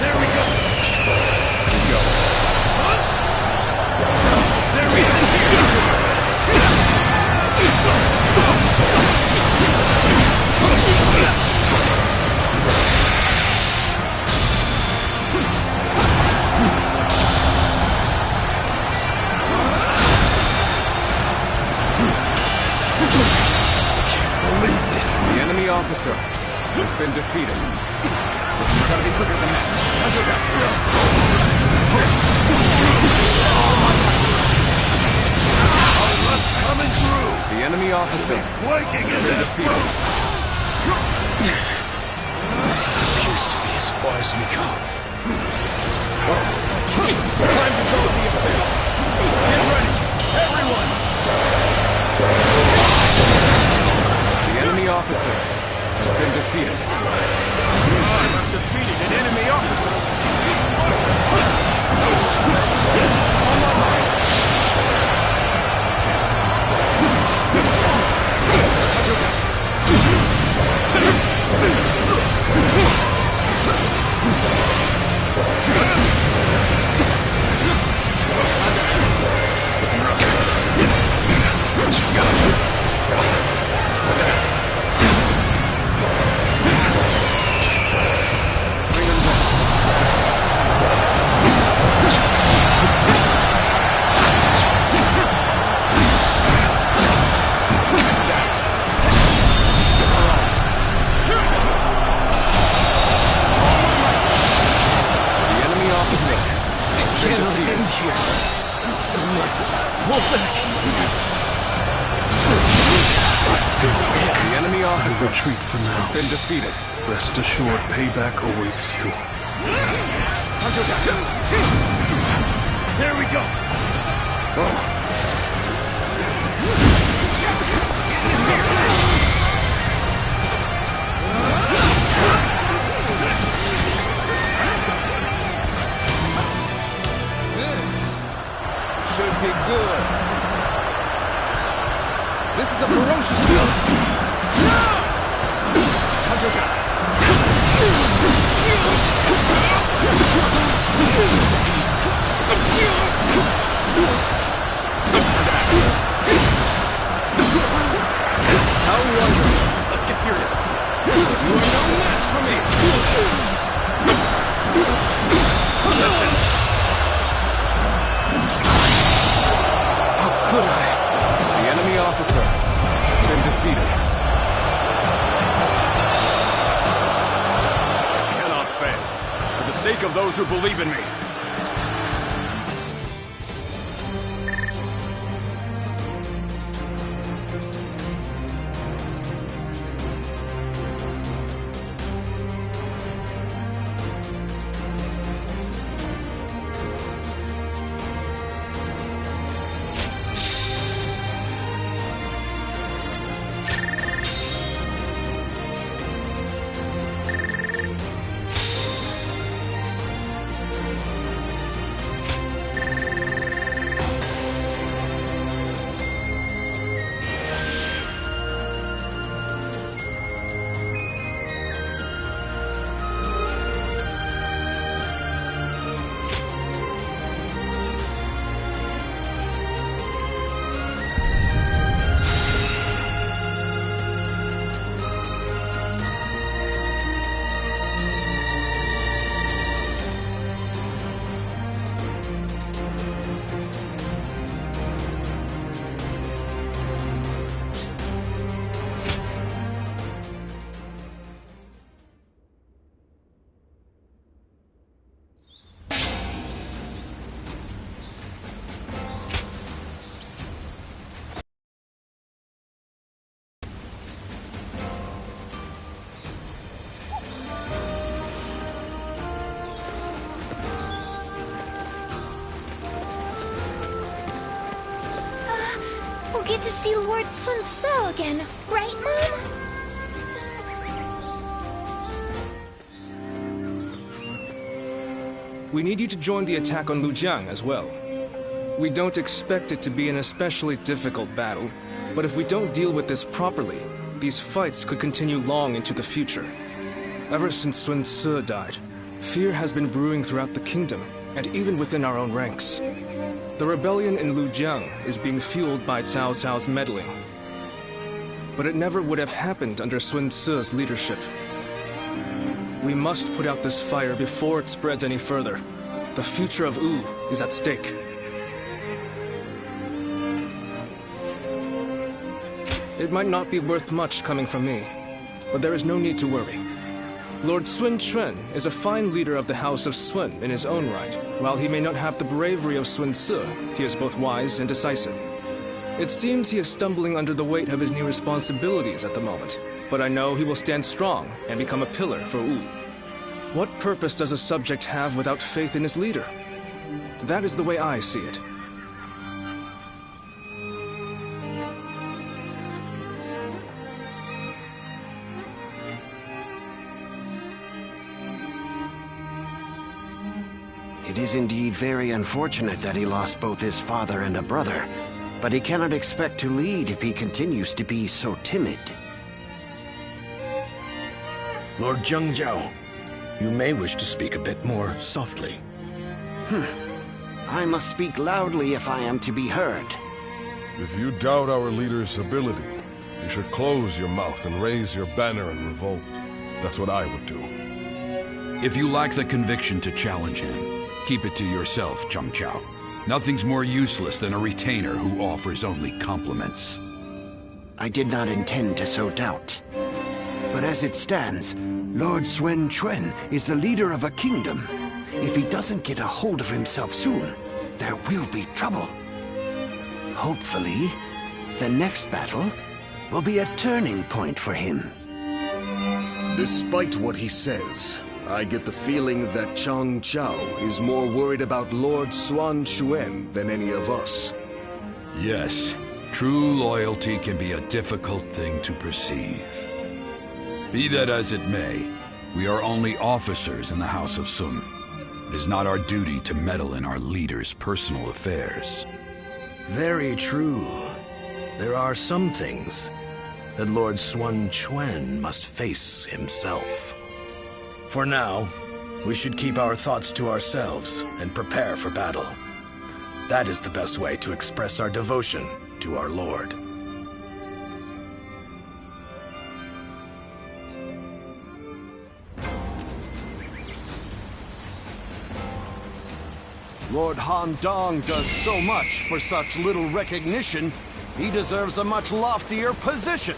There we go. There we go. The enemy officer has been defeated. Gotta be quicker than that. What's coming through? The enemy officer has been defeated. This appears to be as far as we go. Time to go to the offensive. Get ready, everyone! The enemy officer has been defeated. I've defeated an enemy officer. The enemy officer retreat for now. has been defeated. Rest assured, payback awaits you. There we go. This should be good. This is a ferocious field. How wonderful. Let's get serious. You are no match for me. That's it. could I? The enemy officer has been defeated. I cannot fail. For the sake of those who believe in me. We'll get to see Lord Sun Ce again, right, Mom? We need you to join the attack on Lujiang as well. We don't expect it to be an especially difficult battle, but if we don't deal with this properly, these fights could continue long into the future. Ever since Sun Ce died, fear has been brewing throughout the kingdom, and even within our own ranks. The rebellion in Lujiang is being fueled by Cao Cao's meddling. But it never would have happened under Sun Ce's leadership. We must put out this fire before it spreads any further. The future of Wu is at stake. It might not be worth much coming from me, but there is no need to worry. Lord Sun Quan is a fine leader of the House of Sun in his own right. While he may not have the bravery of Sun Ce, he is both wise and decisive. It seems he is stumbling under the weight of his new responsibilities at the moment, but I know he will stand strong and become a pillar for Wu. What purpose does a subject have without faith in his leader? That is the way I see it. It is indeed very unfortunate that he lost both his father and a brother, but he cannot expect to lead if he continues to be so timid. Lord Zhengjiao, you may wish to speak a bit more softly. I must speak loudly if I am to be heard. If you doubt our leader's ability, you should close your mouth and raise your banner in revolt. That's what I would do. If you lack the conviction to challenge him, keep it to yourself, Zheng Jiao. Nothing's more useless than a retainer who offers only compliments. I did not intend to sow doubt. But as it stands, Lord Sun Quan is the leader of a kingdom. If he doesn't get a hold of himself soon, there will be trouble. Hopefully, the next battle will be a turning point for him. Despite what he says, I get the feeling that Zheng Jiao is more worried about Lord Sun Quan than any of us. Yes, true loyalty can be a difficult thing to perceive. Be that as it may, we are only officers in the House of Sun. It is not our duty to meddle in our leader's personal affairs. Very true. There are some things that Lord Sun Quan must face himself. For now, we should keep our thoughts to ourselves and prepare for battle. That is the best way to express our devotion to our Lord. Lord Han Dong does so much for such little recognition. He deserves a much loftier position.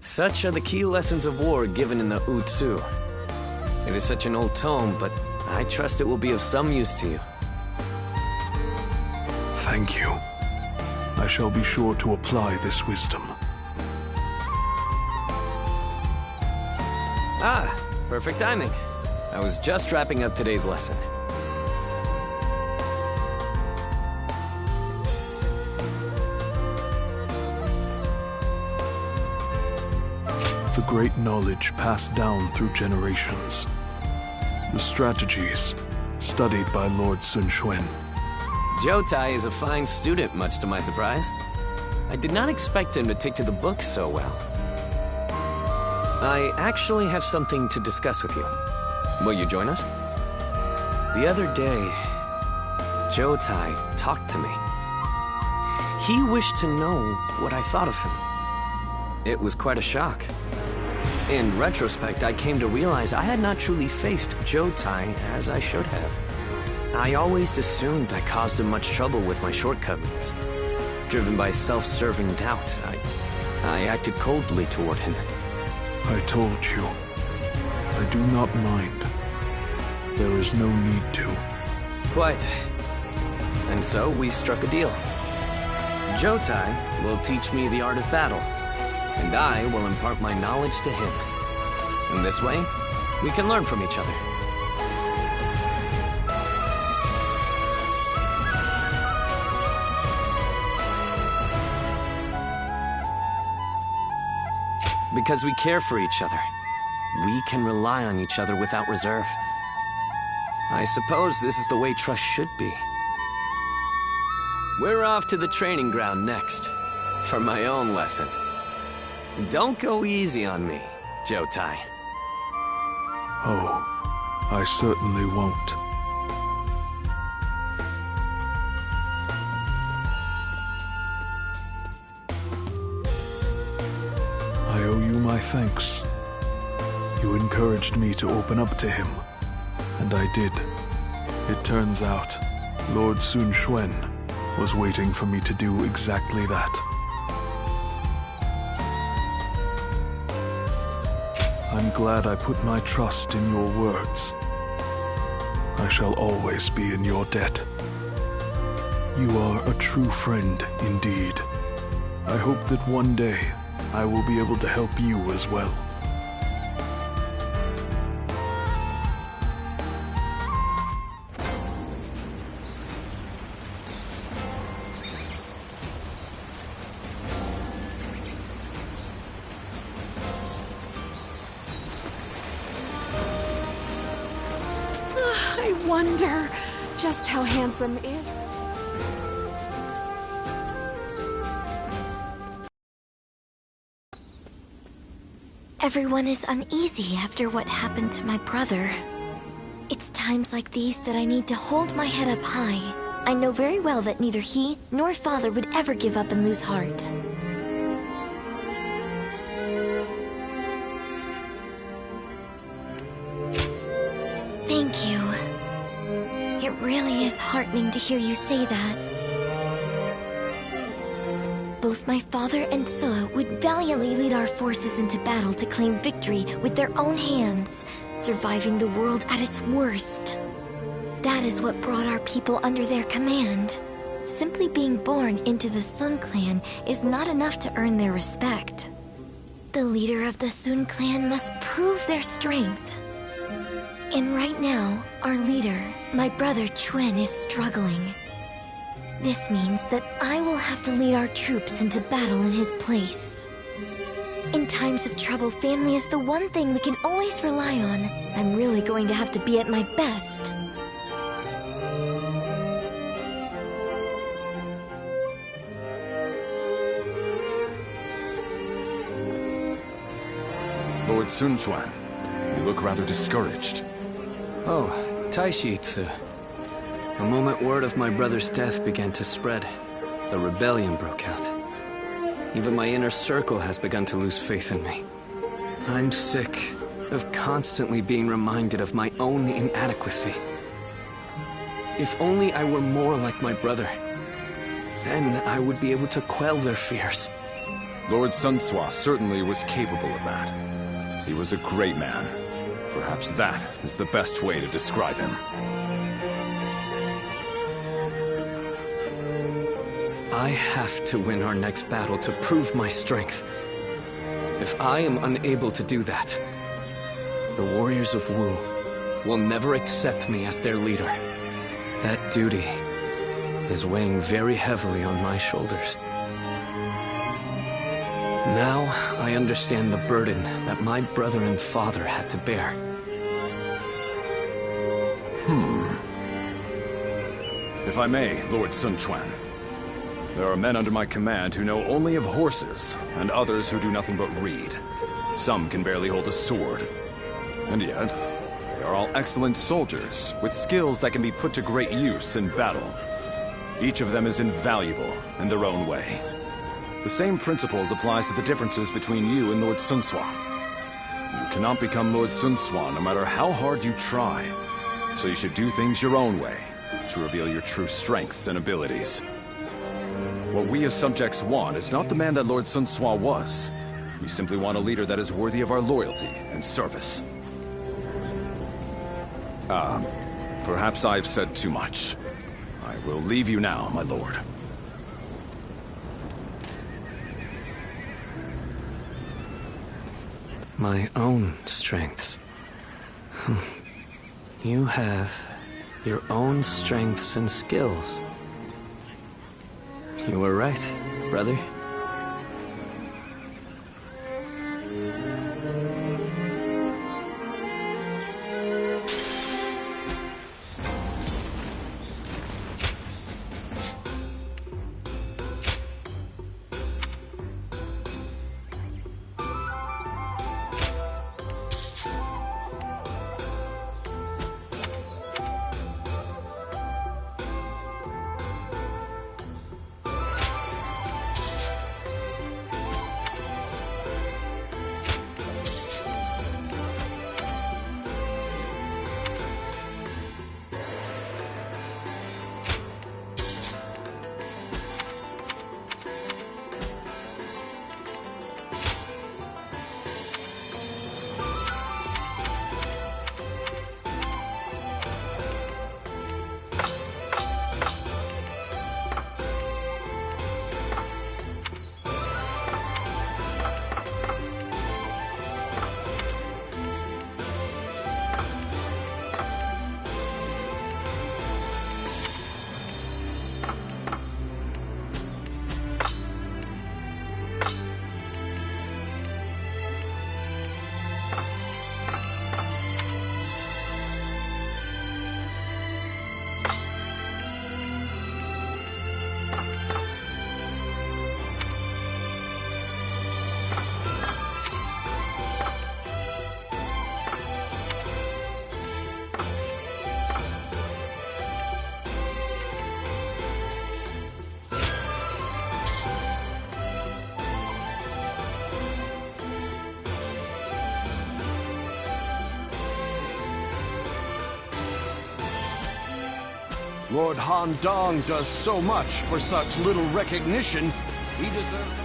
Such are the key lessons of war given in the Wu Tzu. It is such an old tome, but I trust it will be of some use to you. Thank you. I shall be sure to apply this wisdom. Ah, perfect timing. I was just wrapping up today's lesson. The great knowledge passed down through generations. The strategies studied by Lord Sun Quan. Zhou Tai is a fine student, much to my surprise. I did not expect him to take to the books so well. I actually have something to discuss with you. Will you join us? The other day, Zhou Tai talked to me. He wished to know what I thought of him. It was quite a shock. In retrospect, I came to realize I had not truly faced Zhou Tai as I should have. I always assumed I caused him much trouble with my shortcomings. Driven by self-serving doubt, I acted coldly toward him. I told you. I do not mind. There is no need to. Quite. And so we struck a deal. Zhou Tai will teach me the art of battle, and I will impart my knowledge to him. In this way, we can learn from each other. Because we care for each other, we can rely on each other without reserve. I suppose this is the way trust should be. We're off to the training ground next, for my own lesson. Don't go easy on me, Zhou Tai. Oh, I certainly won't. I owe you my thanks. You encouraged me to open up to him, and I did. It turns out, Lord Sun Quan was waiting for me to do exactly that. I'm glad I put my trust in your words. I shall always be in your debt. You are a true friend indeed. I hope that one day I will be able to help you as well. I wonder just how handsome is. Everyone is uneasy after what happened to my brother. It's times like these that I need to hold my head up high. I know very well that neither he nor father would ever give up and lose heart. Thank you. It really is heartening to hear you say that. Both my father and Suh would valiantly lead our forces into battle to claim victory with their own hands, surviving the world at its worst. That is what brought our people under their command. Simply being born into the Sun clan is not enough to earn their respect. The leader of the Sun clan must prove their strength. And right now, our leader, my brother Chuen, is struggling. This means that I will have to lead our troops into battle in his place. In times of trouble, family is the one thing we can always rely on. I'm really going to have to be at my best. Lord Sun Quan, you look rather discouraged. Oh, Taishitsu. The moment word of my brother's death began to spread, a rebellion broke out. Even my inner circle has begun to lose faith in me. I'm sick of constantly being reminded of my own inadequacy. If only I were more like my brother, then I would be able to quell their fears. Lord Sun Tzu certainly was capable of that. He was a great man. Perhaps that is the best way to describe him. I have to win our next battle to prove my strength. If I am unable to do that, the warriors of Wu will never accept me as their leader. That duty is weighing very heavily on my shoulders. Now I understand the burden that my brother and father had to bear. If I may, Lord Sun Quan. There are men under my command who know only of horses, and others who do nothing but read. Some can barely hold a sword. And yet, they are all excellent soldiers, with skills that can be put to great use in battle. Each of them is invaluable in their own way. The same principles applies to the differences between you and Lord Sun Tzu. You cannot become Lord Sun Tzu no matter how hard you try. So you should do things your own way, to reveal your true strengths and abilities. What we as subjects want is not the man that Lord Sun Tzu was. We simply want a leader that is worthy of our loyalty and service. Perhaps I've said too much. I will leave you now, my lord. My own strengths. You have your own strengths and skills. You were right, brother. Lord Han Dong does so much for such little recognition. He deserves...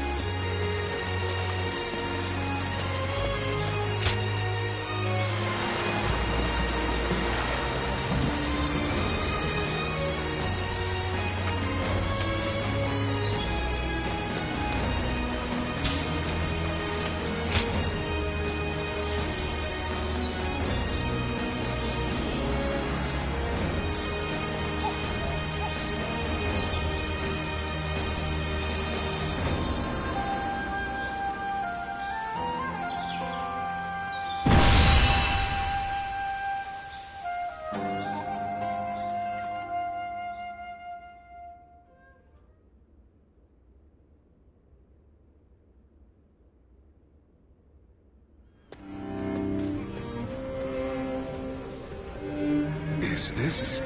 Is this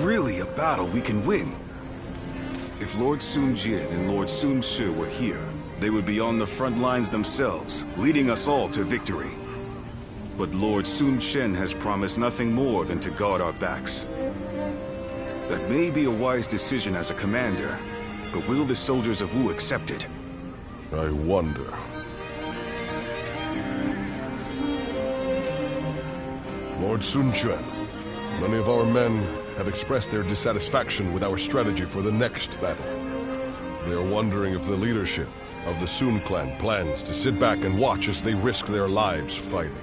really a battle we can win? If Lord Sun Jin and Lord Sun Shi were here, they would be on the front lines themselves, leading us all to victory. But Lord Sun Chen has promised nothing more than to guard our backs. That may be a wise decision as a commander, but will the soldiers of Wu accept it? I wonder. Lord Sun Quan, many of our men have expressed their dissatisfaction with our strategy for the next battle. They are wondering if the leadership of the Sun clan plans to sit back and watch as they risk their lives fighting.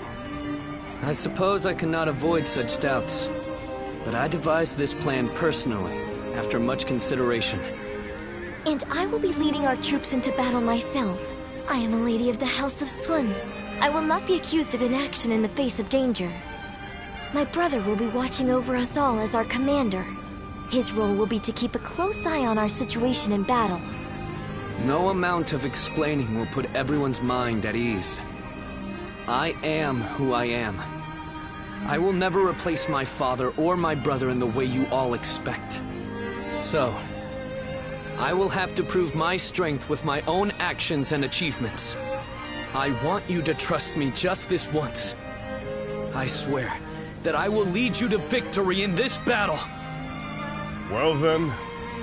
I suppose I cannot avoid such doubts, but I devised this plan personally, after much consideration. And I will be leading our troops into battle myself. I am a lady of the House of Sun. I will not be accused of inaction in the face of danger. My brother will be watching over us all as our commander. His role will be to keep a close eye on our situation in battle. No amount of explaining will put everyone's mind at ease. I am who I am. I will never replace my father or my brother in the way you all expect. So, I will have to prove my strength with my own actions and achievements. I want you to trust me just this once. I swear that I will lead you to victory in this battle. Well then,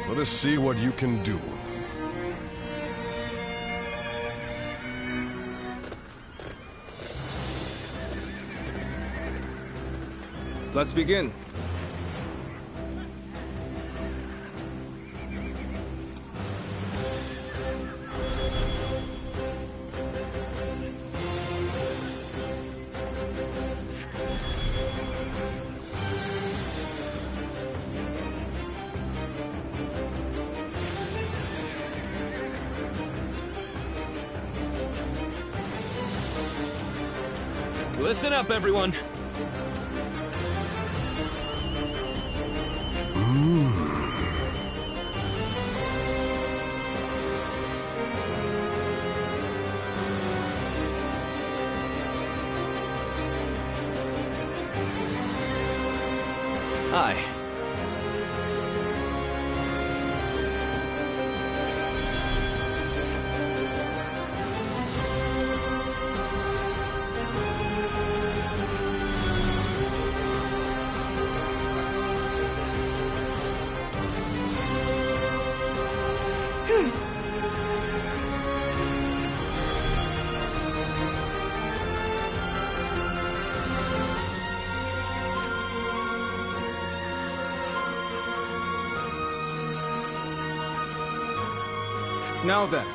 let us see what you can do. Let's begin. Listen up, everyone. Hi. Now then.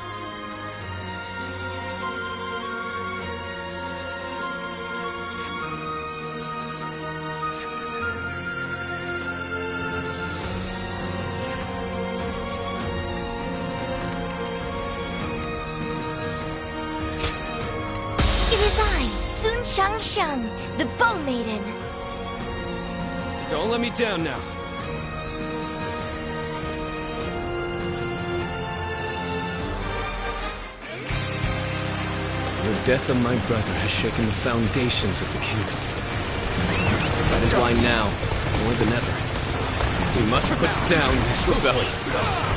It is I, Sun Shang, the Bow Maiden. Don't let me down now. The death of my brother has shaken the foundations of the kingdom. That is why now, more than ever, we must put down this rebellion.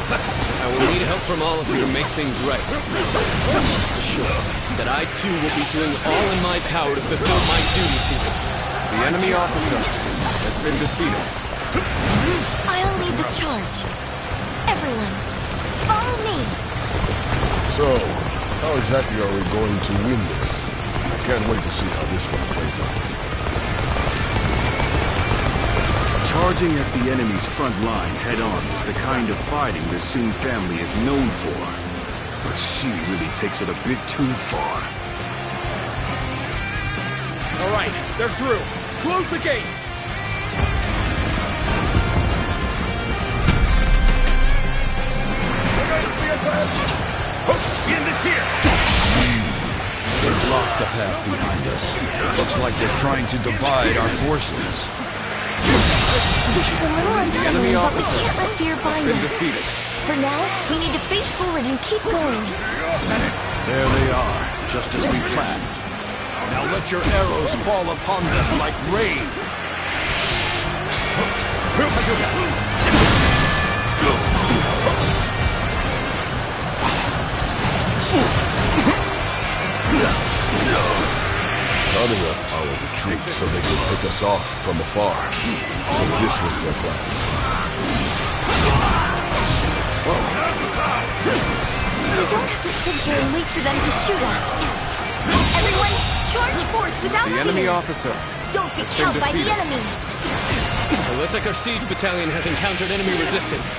I will need help from all of you to make things right. Rest assured that I too will be doing all in my power to fulfill my duty to you. The enemy officer has been defeated. I'll lead the charge. Everyone, follow me. So, how exactly are we going to win this? I can't wait to see how this one plays out. Charging at the enemy's front line head-on is the kind of fighting the Sun family is known for. But she really takes it a bit too far. All right, they're through. Close the gate! Against the advance! End this here! They've blocked the path behind us. Looks like they're trying to divide our forces. This is a little unsettling, but we can't let fear bind us. Defeated. For now, we need to face forward and keep going. There they are, just as we planned. Now let your arrows fall upon them like rain. Cutting up our retreat so they could pick us off from afar. So this was their plan. We don't have to sit here and wait for them to shoot us. Everyone, charge forth without fear! The enemy officer Don't be has been cowed by the defeated. enemy! It looks like our siege battalion has encountered enemy resistance.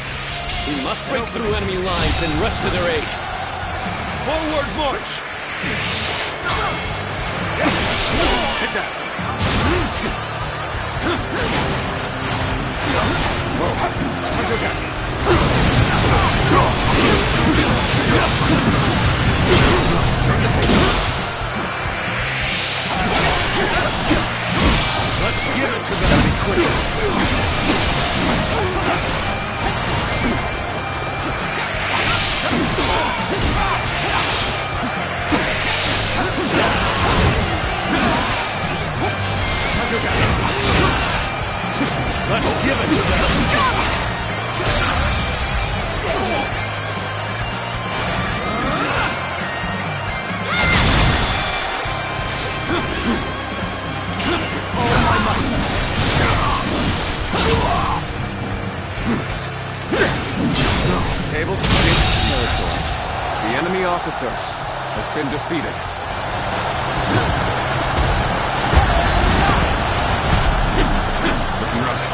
We must break through enemy lines and rush to their aid. Forward march! Take that! Counterattack! Turn the table! Let's give it to them quickly! Let's give it to them! Tables this territory. The enemy officer has been defeated. Looking rough.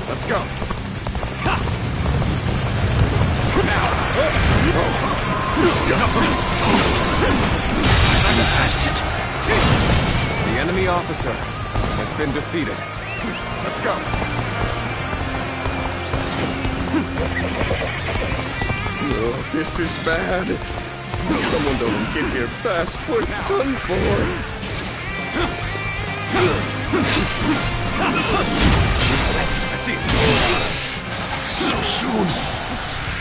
Let's go. The enemy officer has been defeated. Let's go. Oh, this is bad. If someone doesn't get here fast, we're done for. I see it. So soon,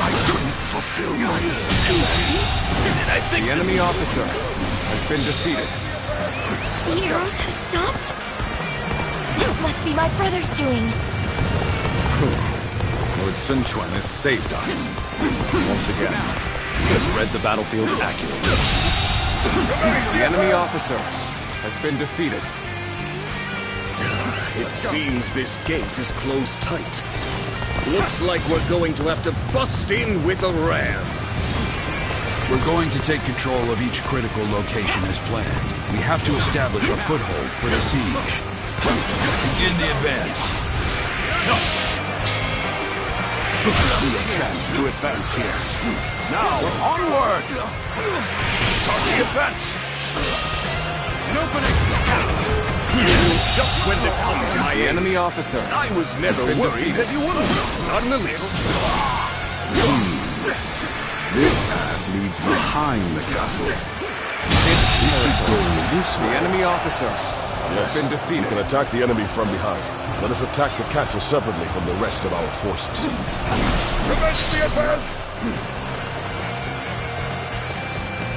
I couldn't fulfill my duty. And I think the enemy officer has been defeated. The arrows have stopped? This must be my brother's doing. Lord Sun Quan has saved us. Once again, he has read the battlefield accurately. The enemy officer has been defeated. It seems this gate is closed tight. Looks like we're going to have to bust in with a ram. We're going to take control of each critical location as planned. We have to establish a foothold for the siege. Begin the advance. I see a chance to advance here. Now, onward! Start the advance! An opening! You knew just when to come to my The aid. enemy officer I was never has been worried defeated. that you wouldn't. Not in the least. This path leads behind the castle. This territory. The enemy officer has been defeated. We can attack the enemy from behind. Let us attack the castle separately from the rest of our forces. Commence the advance!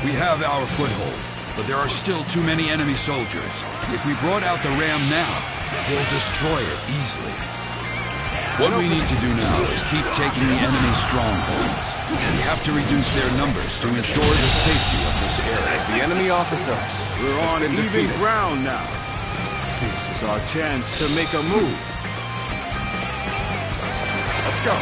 We have our foothold, but there are still too many enemy soldiers. If we brought out the ram now, they'll destroy it easily. What we need to do now is keep taking the enemy's strongholds. We have to reduce their numbers to ensure the safety of this area. The enemy officer We're has on been even defeated. ground now. This is our chance to make a move. Let's go.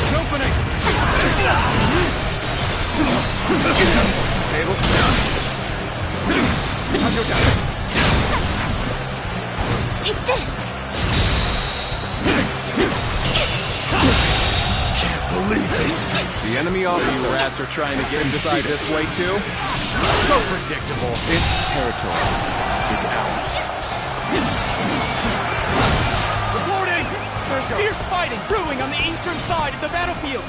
An opening! Tables down. Take this! Can't believe this! The enemy officer Rats are trying to get inside this way too. So predictable! This territory is ours. Reporting! There's fierce fighting brewing on the eastern side of the battlefield!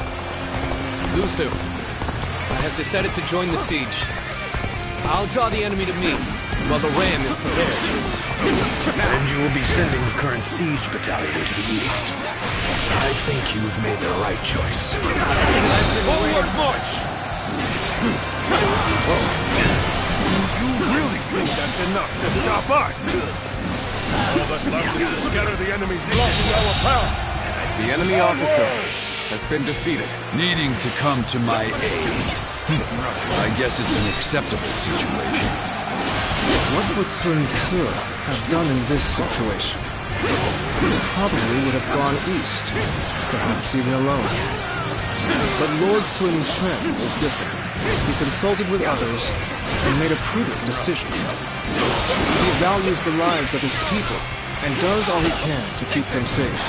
Lusu, I have decided to join the siege. I'll draw the enemy to me, while the ram is prepared. And you will be sending the current siege battalion to the east. I think you've made the right choice. Forward march! You really think that's enough to stop us? All that's left is to scatter the enemy's blocking our path. The enemy officer has been defeated. Needing to come to my aid. I guess it's an acceptable situation. What would Sun Ce have done in this situation? He probably would have gone east, perhaps even alone. But Lord Sun Quan was different. He consulted with others and made a prudent decision. He values the lives of his people and does all he can to keep them safe.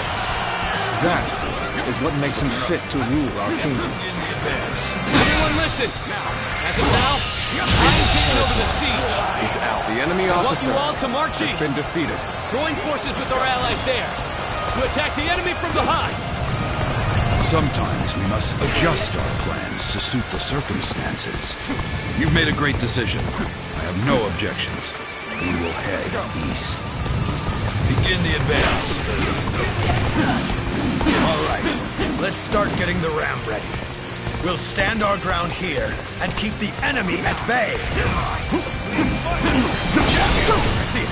That is what makes him fit to rule our kingdom. Everyone listen! As of now, I'm taking over the siege. He's out. The enemy officer I want you all to march has east. been defeated. Join forces with our allies there to attack the enemy from behind. Sometimes we must adjust our plans to suit the circumstances. You've made a great decision. I have no objections. We will head east. Begin the advance. All right, let's start getting the ram ready. We'll stand our ground here and keep the enemy at bay. I see it.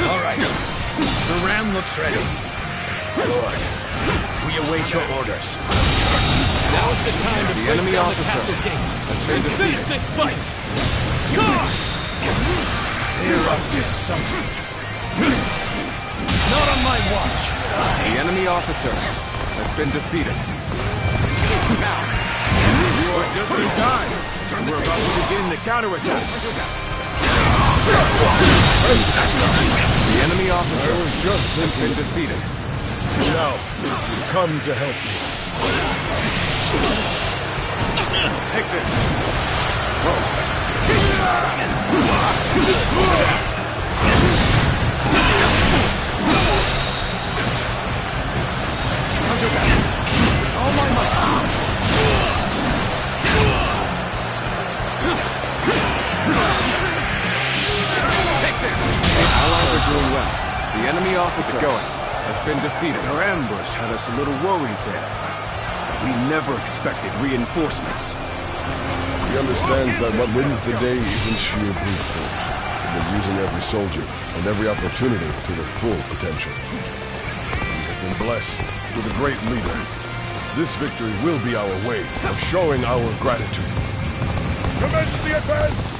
All right, the ram looks ready. Lord, we await your orders. Now's the time to The break enemy down the officer castle gates has been and finish defeated. this fight. Charge! They're up to something. Not on my watch. The enemy officer has been defeated. Now, you are just in time. We're about to begin the counterattack. The enemy officer has been defeated. Now, you come to help me. Take this. All my might. Take this. Allies are doing well. The enemy officer has been defeated. Our ambush had us a little worried there. We never expected reinforcements. He understands that what wins the day isn't sheer brute force, but using every soldier and every opportunity to their full potential. We have been blessed with a great leader. This victory will be our way of showing our gratitude. Commence the advance!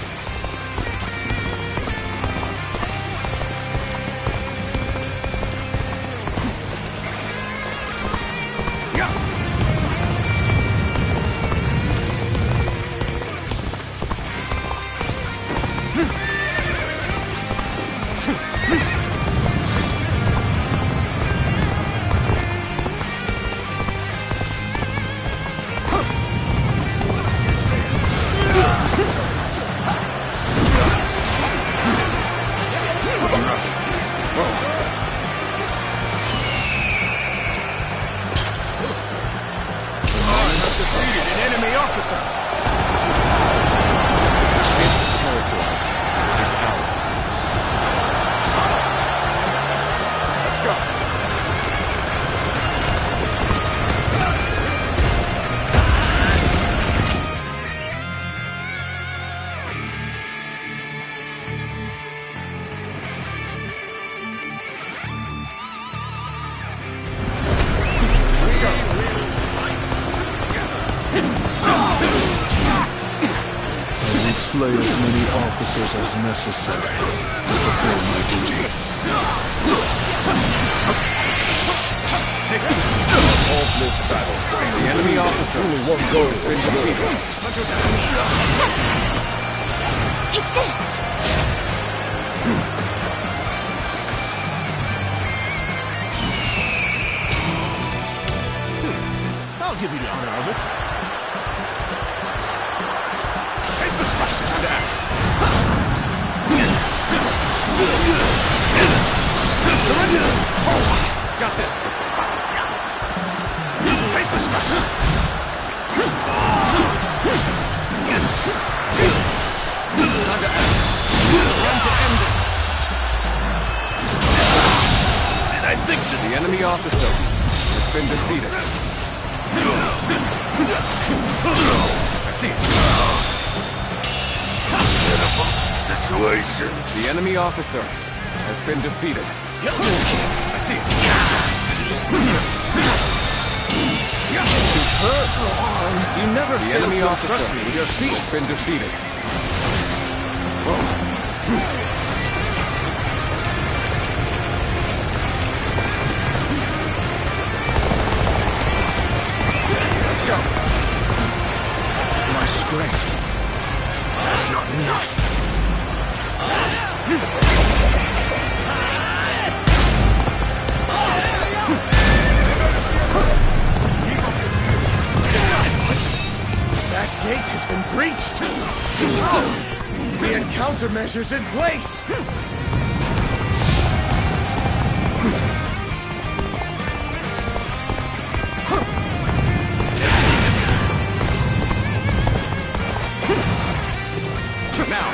Defeated an enemy officer. This territory is ours. Let's go. Slay as many officers as necessary to fulfill my duty. Take them. All this battle. The enemy officer Only one goal has been defeated. Take this! I'll give you the honor of it. Take the slash and that. Surrender! Oh, got this. Taste the slash. Time to act. Time to end this. Did I think this? The enemy officer has been defeated. I see it. Pitiful situation. The enemy officer has been defeated. I see it. You never the fail enemy to officer impress me with your feats. has been defeated. Let's go. My strength is not enough. That gate has been breached! The encounter measures in place! Now!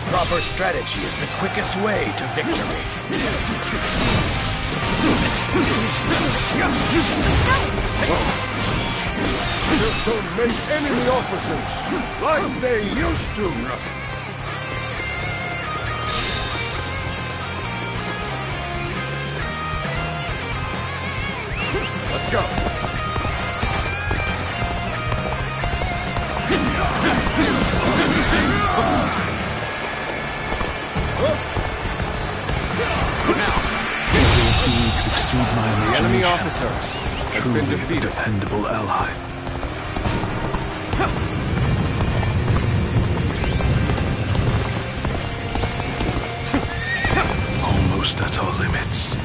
Proper strategy is the quickest way to victory. Just don't make enemy officers like they used to. Let's go. Exceed my imagination. The enemy officer has Truly been defeated. A dependable ally. Almost at our limits.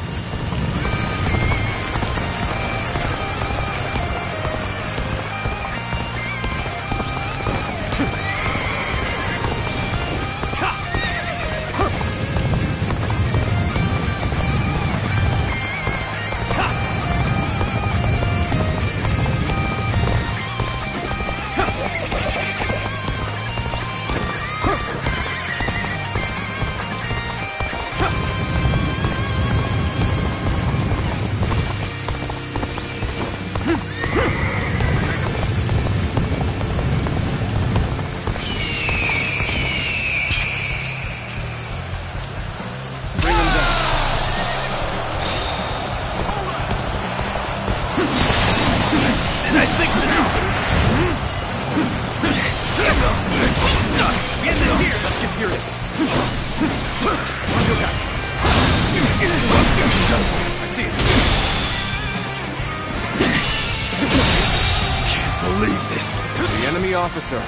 Officer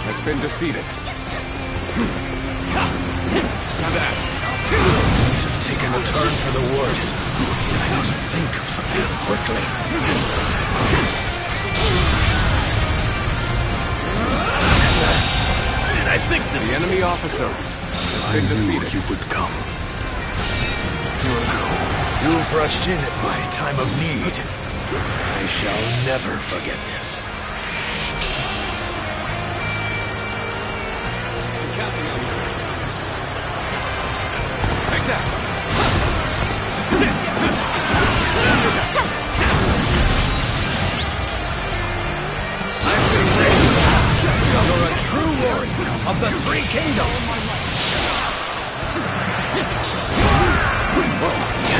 has been defeated. Now that things have taken a turn for the worse. I must think of something quickly. And I think this... The enemy officer has been defeated. You would come. You've rushed in at my time of need. I shall never forget this. Counting on you. Take that! This is it! I've been raised. You're a true warrior of the Three Kingdoms.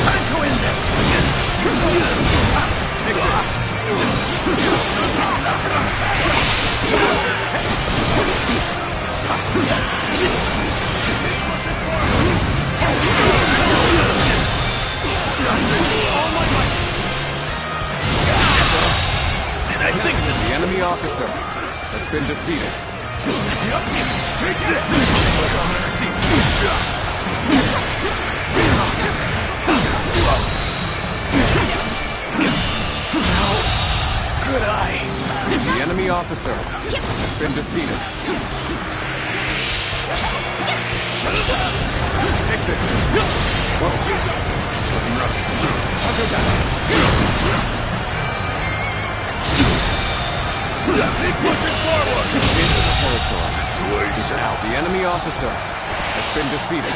Time to end this. Take this. And I think this... The enemy officer has been defeated. Take it! How could I? The enemy officer has been defeated. Take this. Keep pushing forward! This territory is out. The enemy officer has been defeated.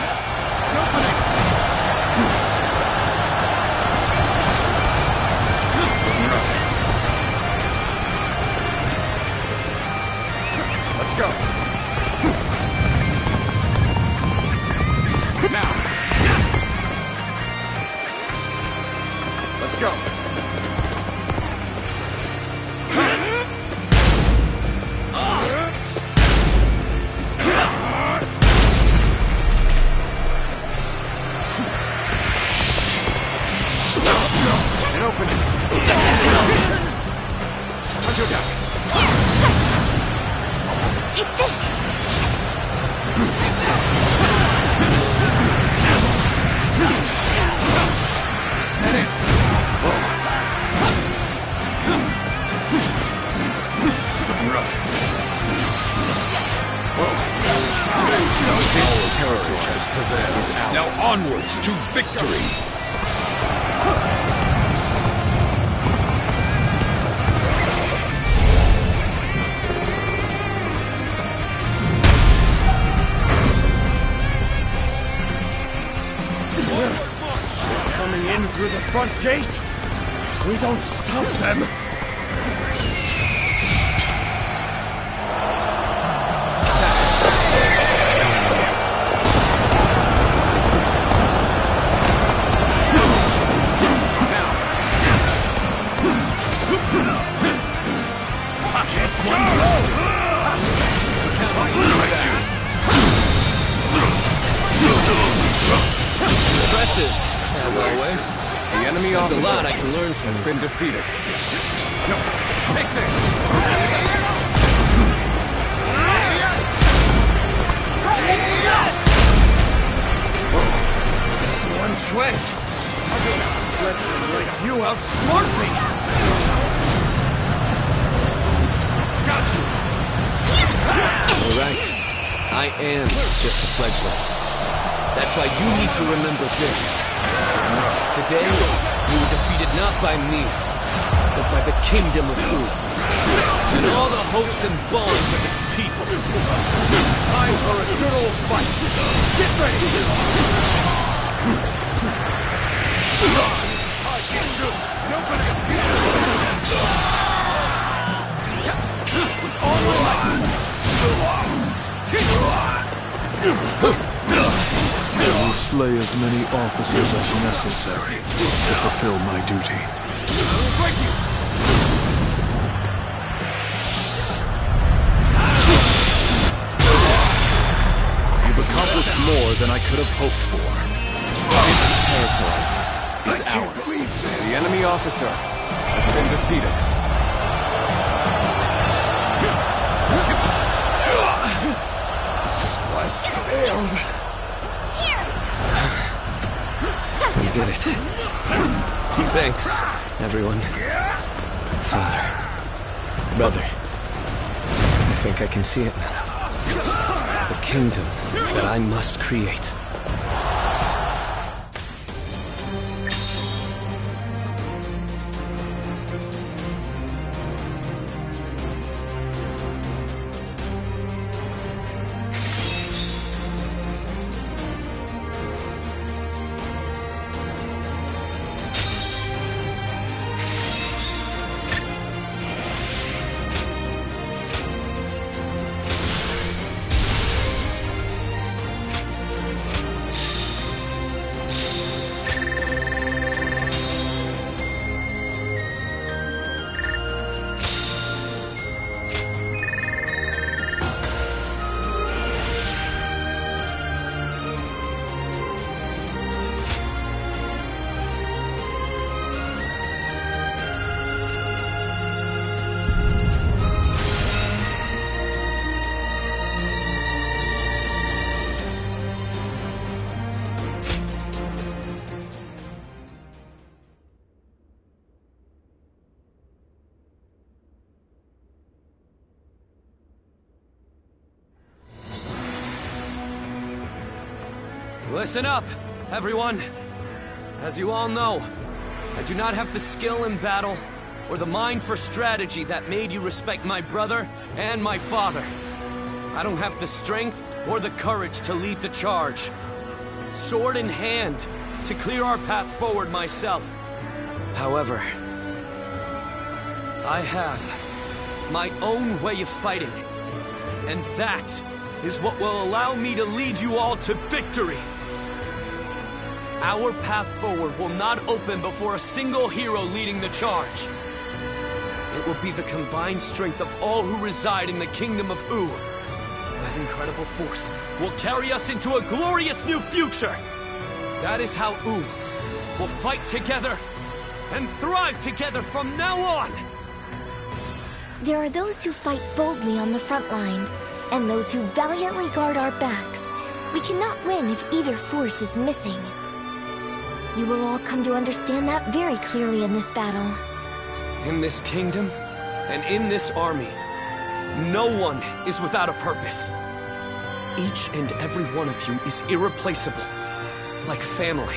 go! Now! Let's go! An opening! Counterattack! Take this! Head in! It's looking rough. This territory is ours. Now onwards to victory! Coming in through the front gate. If we don't stop them. Just one blow. Impressive, as always. The enemy There's officer a lot I can learn from has been defeated. No, take this! Swan Chuen! Let you outsmart me! Got you! All right. I am just a fledgling. That's why you need to remember this. Today, you were defeated not by me, but by the kingdom of Wu, and all the hopes and bonds of its people. Time for a good old fight! Get ready! With all my might! I will slay as many officers as necessary to fulfill my duty. Break you! You've accomplished more than I could have hoped for. This territory is ours. The enemy officer has been defeated. Failed. We did it. Thanks, everyone. Father. Brother. I think I can see it now. The kingdom that I must create. Listen up, everyone. As you all know, I do not have the skill in battle or the mind for strategy that made you respect my brother and my father. I don't have the strength or the courage to lead the charge. Sword in hand, to clear our path forward myself. However, I have my own way of fighting, And that is what will allow me to lead you all to victory. Our path forward will not open before a single hero leading the charge. It will be the combined strength of all who reside in the kingdom of U. That incredible force will carry us into a glorious new future. That is how U will fight together and thrive together from now on. There are those who fight boldly on the front lines, and those who valiantly guard our backs. We cannot win if either force is missing. You will all come to understand that very clearly in this battle. In this kingdom, and in this army, no one is without a purpose. Each and every one of you is irreplaceable, like family.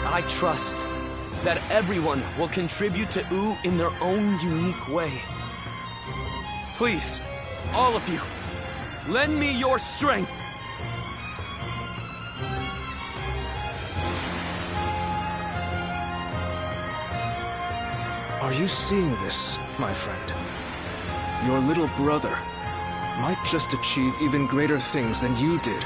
I trust that everyone will contribute to U in their own unique way. Please, all of you, lend me your strength. Are you seeing this, my friend? Your little brother might just achieve even greater things than you did.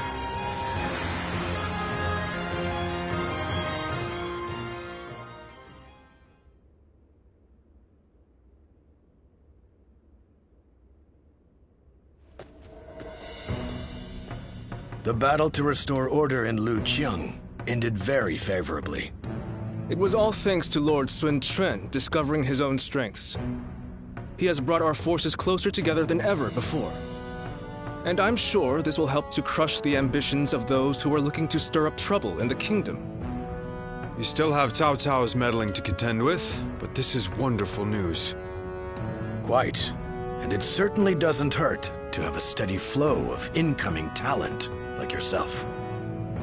The battle to restore order in Luqiang ended very favorably. It was all thanks to Lord Sun Quan discovering his own strengths. He has brought our forces closer together than ever before. And I'm sure this will help to crush the ambitions of those who are looking to stir up trouble in the kingdom. You still have Cao Cao's meddling to contend with, but this is wonderful news. Quite. And it certainly doesn't hurt to have a steady flow of incoming talent like yourself.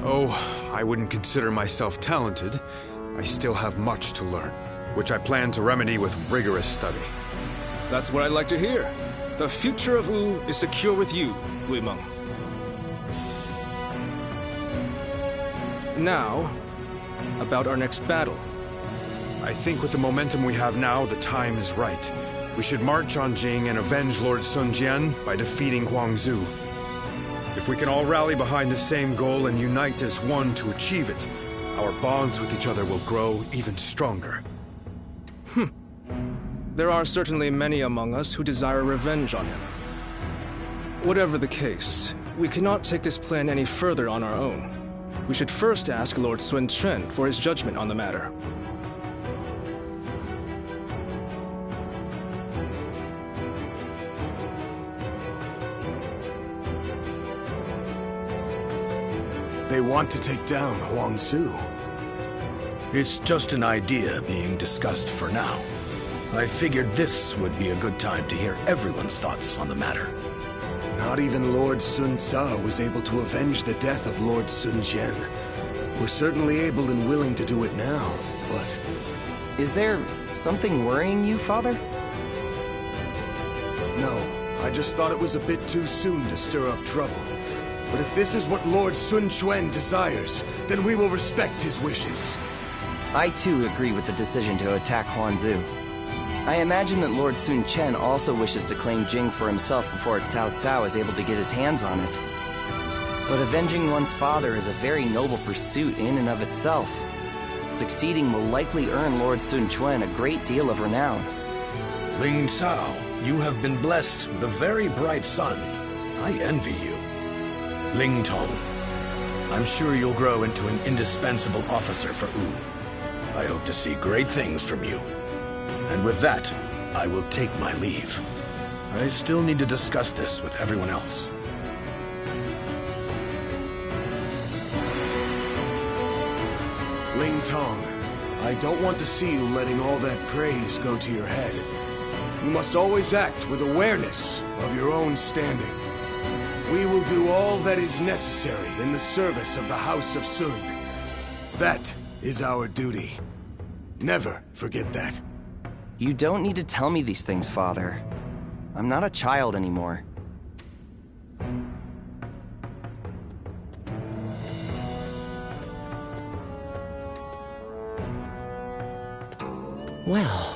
Oh, I wouldn't consider myself talented. I still have much to learn, which I plan to remedy with rigorous study. That's what I'd like to hear. The future of U is secure with you, Wei Meng. Now, about our next battle. I think with the momentum we have now, the time is right. We should march on Jing and avenge Lord Sun Jian by defeating Huangzu. If we can all rally behind the same goal and unite as one to achieve it, our bonds with each other will grow even stronger. There are certainly many among us who desire revenge on him. Whatever the case, we cannot take this plan any further on our own. We should first ask Lord Sun Quan for his judgment on the matter. They want to take down Huangzu. It's just an idea being discussed for now. I figured this would be a good time to hear everyone's thoughts on the matter. Not even Lord Sun Ca was able to avenge the death of Lord Sun Jian. We're certainly able and willing to do it now, but... Is there something worrying you, Father? No, I just thought it was a bit too soon to stir up trouble. But if this is what Lord Sun Quan desires, then we will respect his wishes. I too agree with the decision to attack Huangzu. I imagine that Lord Sun Quan also wishes to claim Jing for himself before Cao Cao is able to get his hands on it. But avenging one's father is a very noble pursuit in and of itself. Succeeding will likely earn Lord Sun Quan a great deal of renown. Ling Cao, you have been blessed with a very bright son. I envy you. Ling Tong, I'm sure you'll grow into an indispensable officer for U. I hope to see great things from you. And with that, I will take my leave. I still need to discuss this with everyone else. Ling Tong, I don't want to see you letting all that praise go to your head. You must always act with awareness of your own standing. We will do all that is necessary in the service of the House of Sun. That is our duty. Never forget that. You don't need to tell me these things, Father. I'm not a child anymore. Well...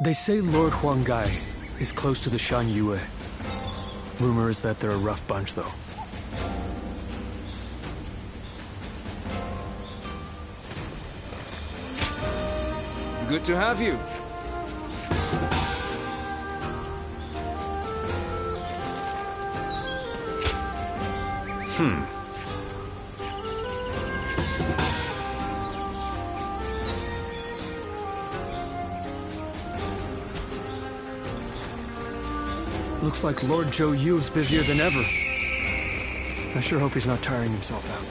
They say Lord Huanggai is close to the Shan Yue. Rumor is that they're a rough bunch, though. Good to have you. Looks like Lord Zhou Yu's busier than ever. I sure hope he's not tiring himself out.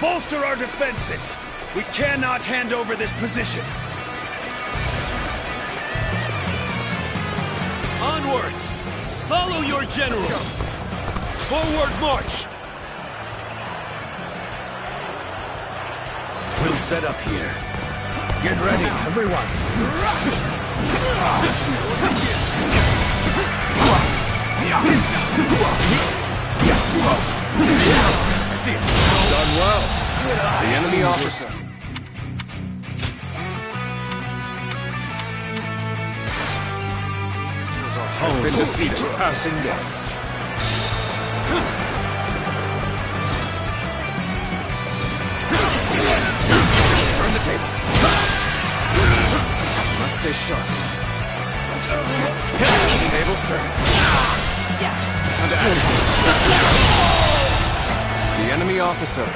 Bolster our defenses! We cannot hand over this position! Onwards! Follow your general! Forward march! We'll set up here. Get ready, everyone! I see it! Done well! The enemy officer. Has been defeated. Passing death. Turn the tables. Must stay sharp. Tables turn. Time to action. The enemy officer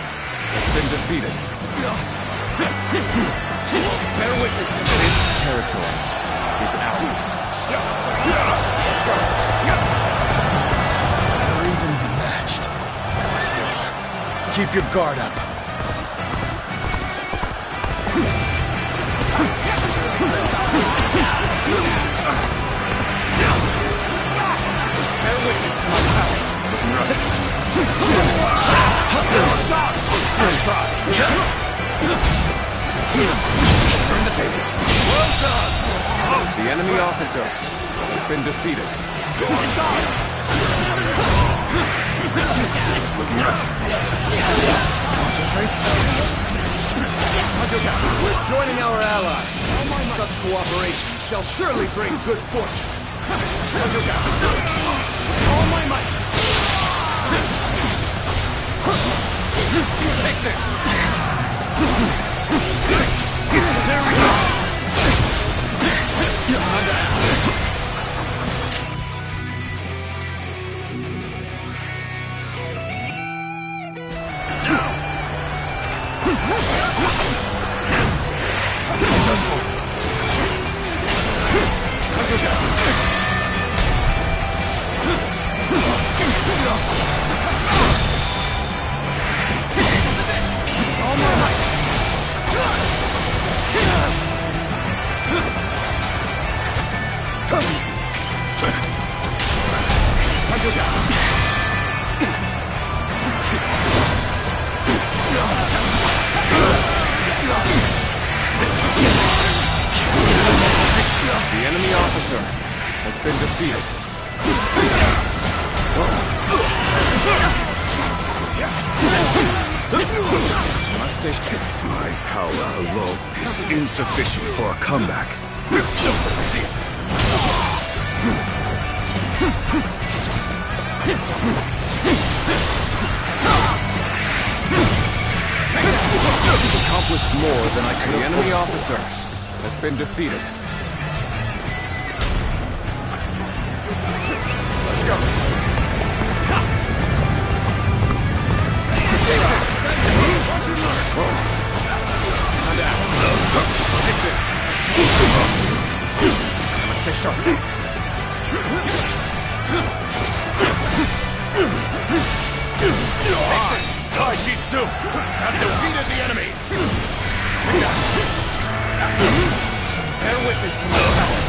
has been defeated. Bear witness to this territory is ours. Let's go. You're evenly matched. Still, keep your guard up. Bear witness to my power. First try. Yes. Turn the tables. Well done. The enemy officer has been defeated. Concentrate. We're joining our allies. Such cooperation shall surely bring good fortune. All my might. Take this! There we go! Time to act. All my might! Easy. The enemy officer has been defeated. My power alone is insufficient for a comeback. I see it. You've accomplished more than I could. The enemy officer has been defeated. Let's go. Time to act. Take this. I must stay sharp. Take this. Taishitsu have defeated the enemy. Take that. Bear witness to my power.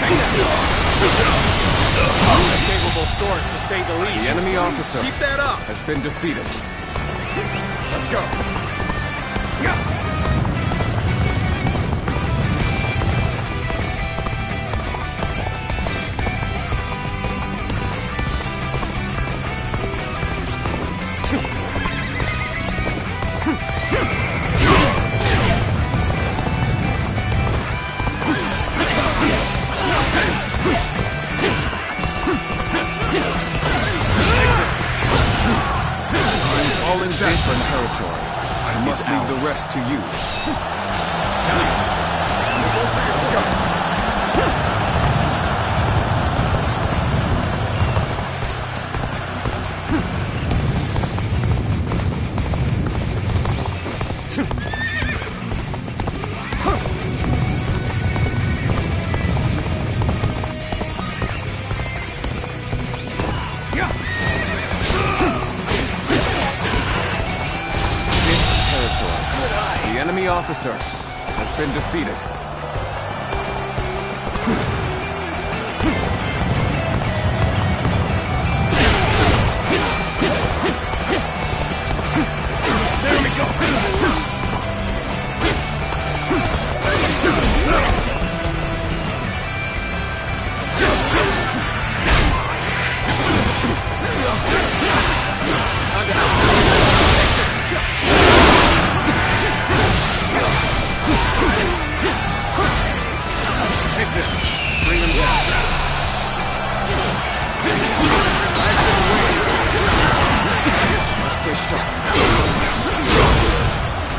A capable source, to say the least. The enemy officer Keep that up. has been defeated. Let's go. Falling back for territory. I must leave the rest to you. Let's go. The enemy officer has been defeated. There we go. Take this. Bring him down. I've been waiting. Must stay sharp.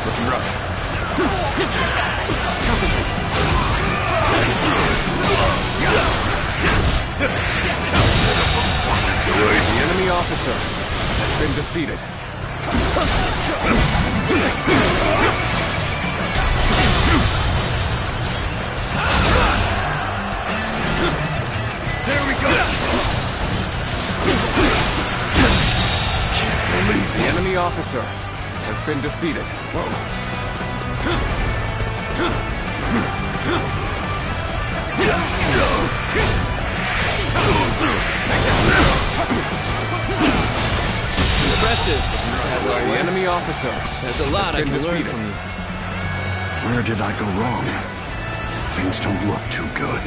Looking rough. Concentrate. The enemy officer has been defeated. There we go! Can't believe the enemy officer has been defeated. Impressive. The enemy officer There's a lot I has been can learn defeated. from you. Where did I go wrong? Things don't look too good.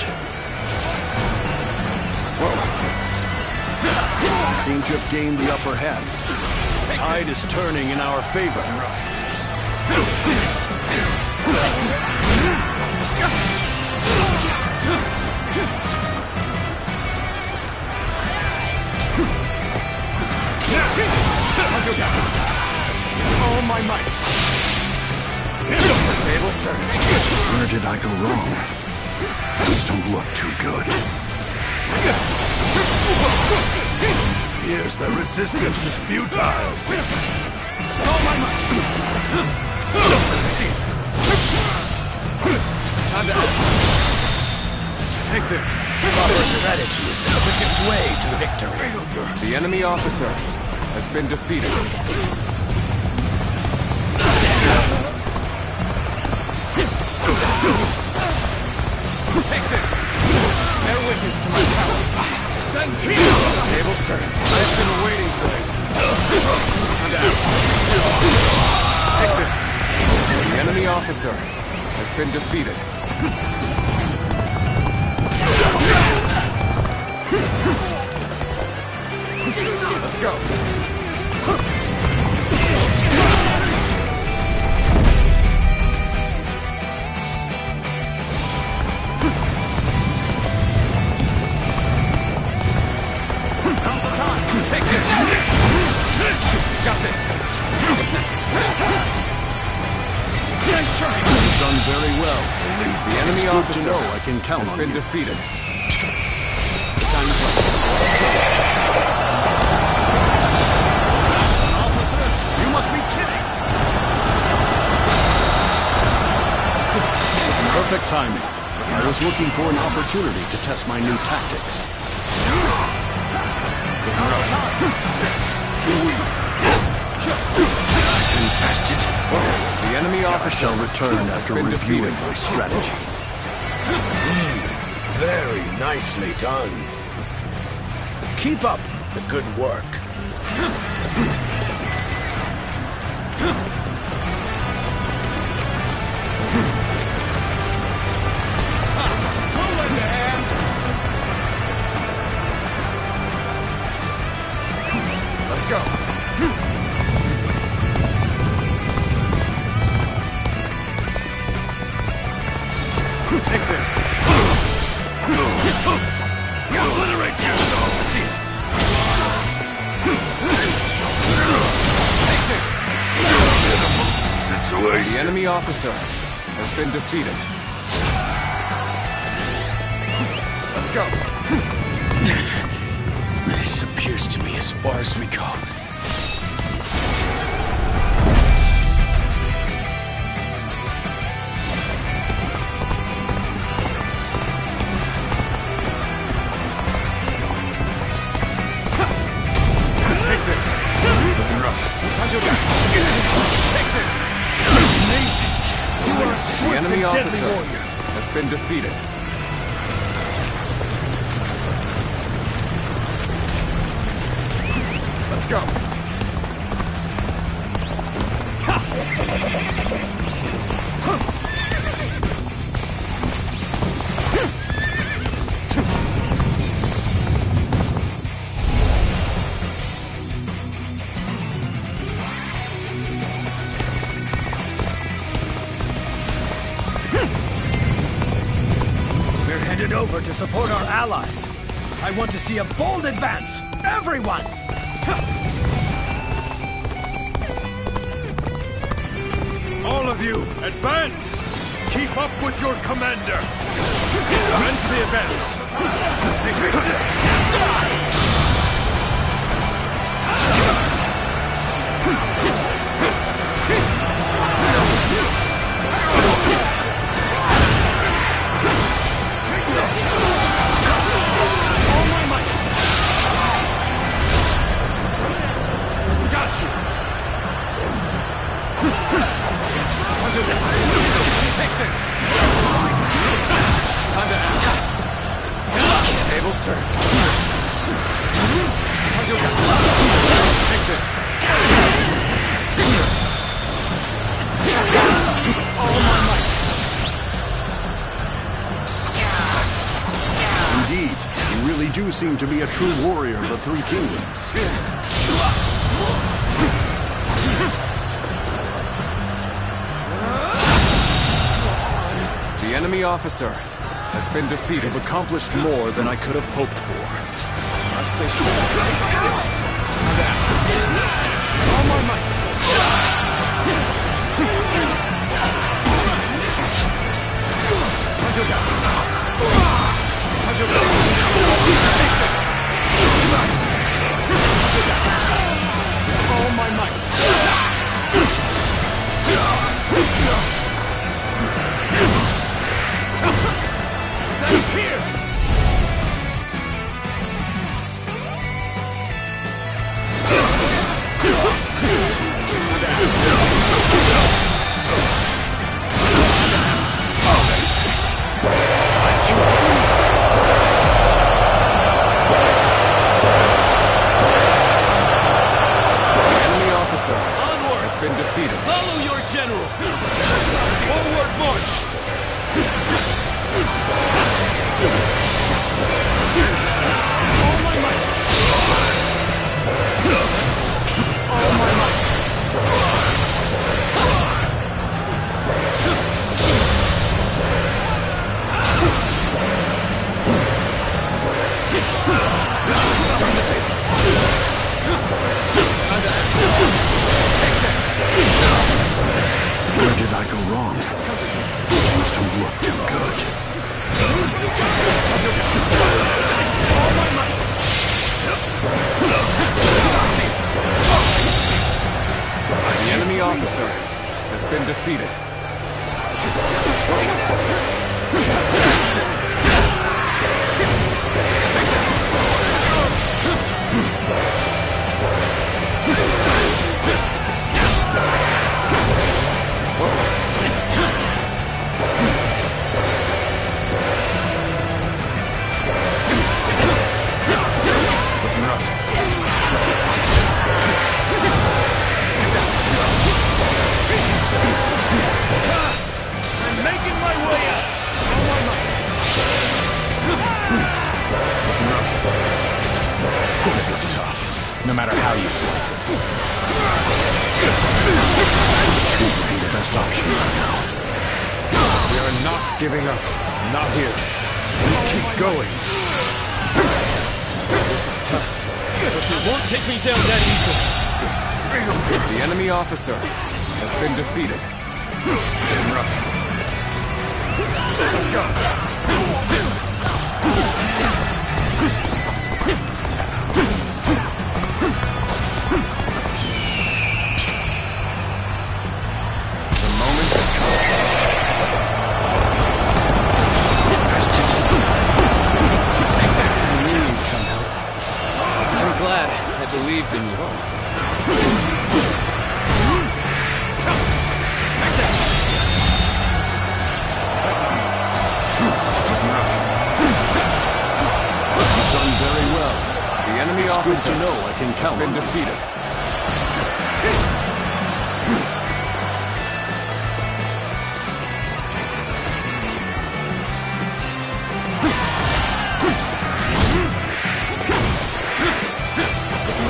We seem to have gained the upper hand. The tide is turning in our favor. All my might. The tables turn. Where did I go wrong? Things don't look too good. Here's the resistance is futile. All my might. See it. Time to act. Take this. Proper strategy is the quickest way to victory. The enemy officer has been defeated. Take this. Bear witness to my power. Tables turn. I've been waiting for this. Time to act. Take this. The enemy officer has been defeated. Let's go. Take it! Got this! What's next? Nice try! You've done very well. The enemy officer I can count has on been you. defeated. The time is up. Officer, you must be kidding! Perfect timing. I was looking for an opportunity to test my new tactics. Invested. The enemy officer shall return has after been reviewing defeated. my strategy. Very nicely done. Keep up the good work. Let's go. Take this. Obliterate you! I see it. Take this. Situation. The enemy officer has been defeated. Let's go. This appears to be as far as we go. Take this. Looking rough. Take this. Amazing. You are a swift and deadly warrior. Has been defeated. Let's go. We're headed over to support our allies. I want to see a bold advance. Everyone! All of you, advance! Keep up with your commander! Commence the advance! Take this. All my might! Got you! Take this! Time to act. Tables turn. Take this. All my might. Indeed, you really do seem to be a true warrior of the Three Kingdoms. The enemy officer has been defeated. You've accomplished more than I could have hoped for. Must stay sure. All my might. All my might. Set's here! Has been defeated. Follow your general! Forward march! All my might! All my might! Turn the tables. Take this. Where did I go wrong? Must have looked too good. All my might. The enemy officer has been defeated. Take that. no matter how you slice it. Retreat would be the best option right now. We are not giving up. Not here. We keep going. This is tough, but you won't take me down that easily. The enemy officer has been defeated. Rough. Let's go. The moment has come. Take that from me, come help. I'm glad I believed in you. The enemy officer has been defeated.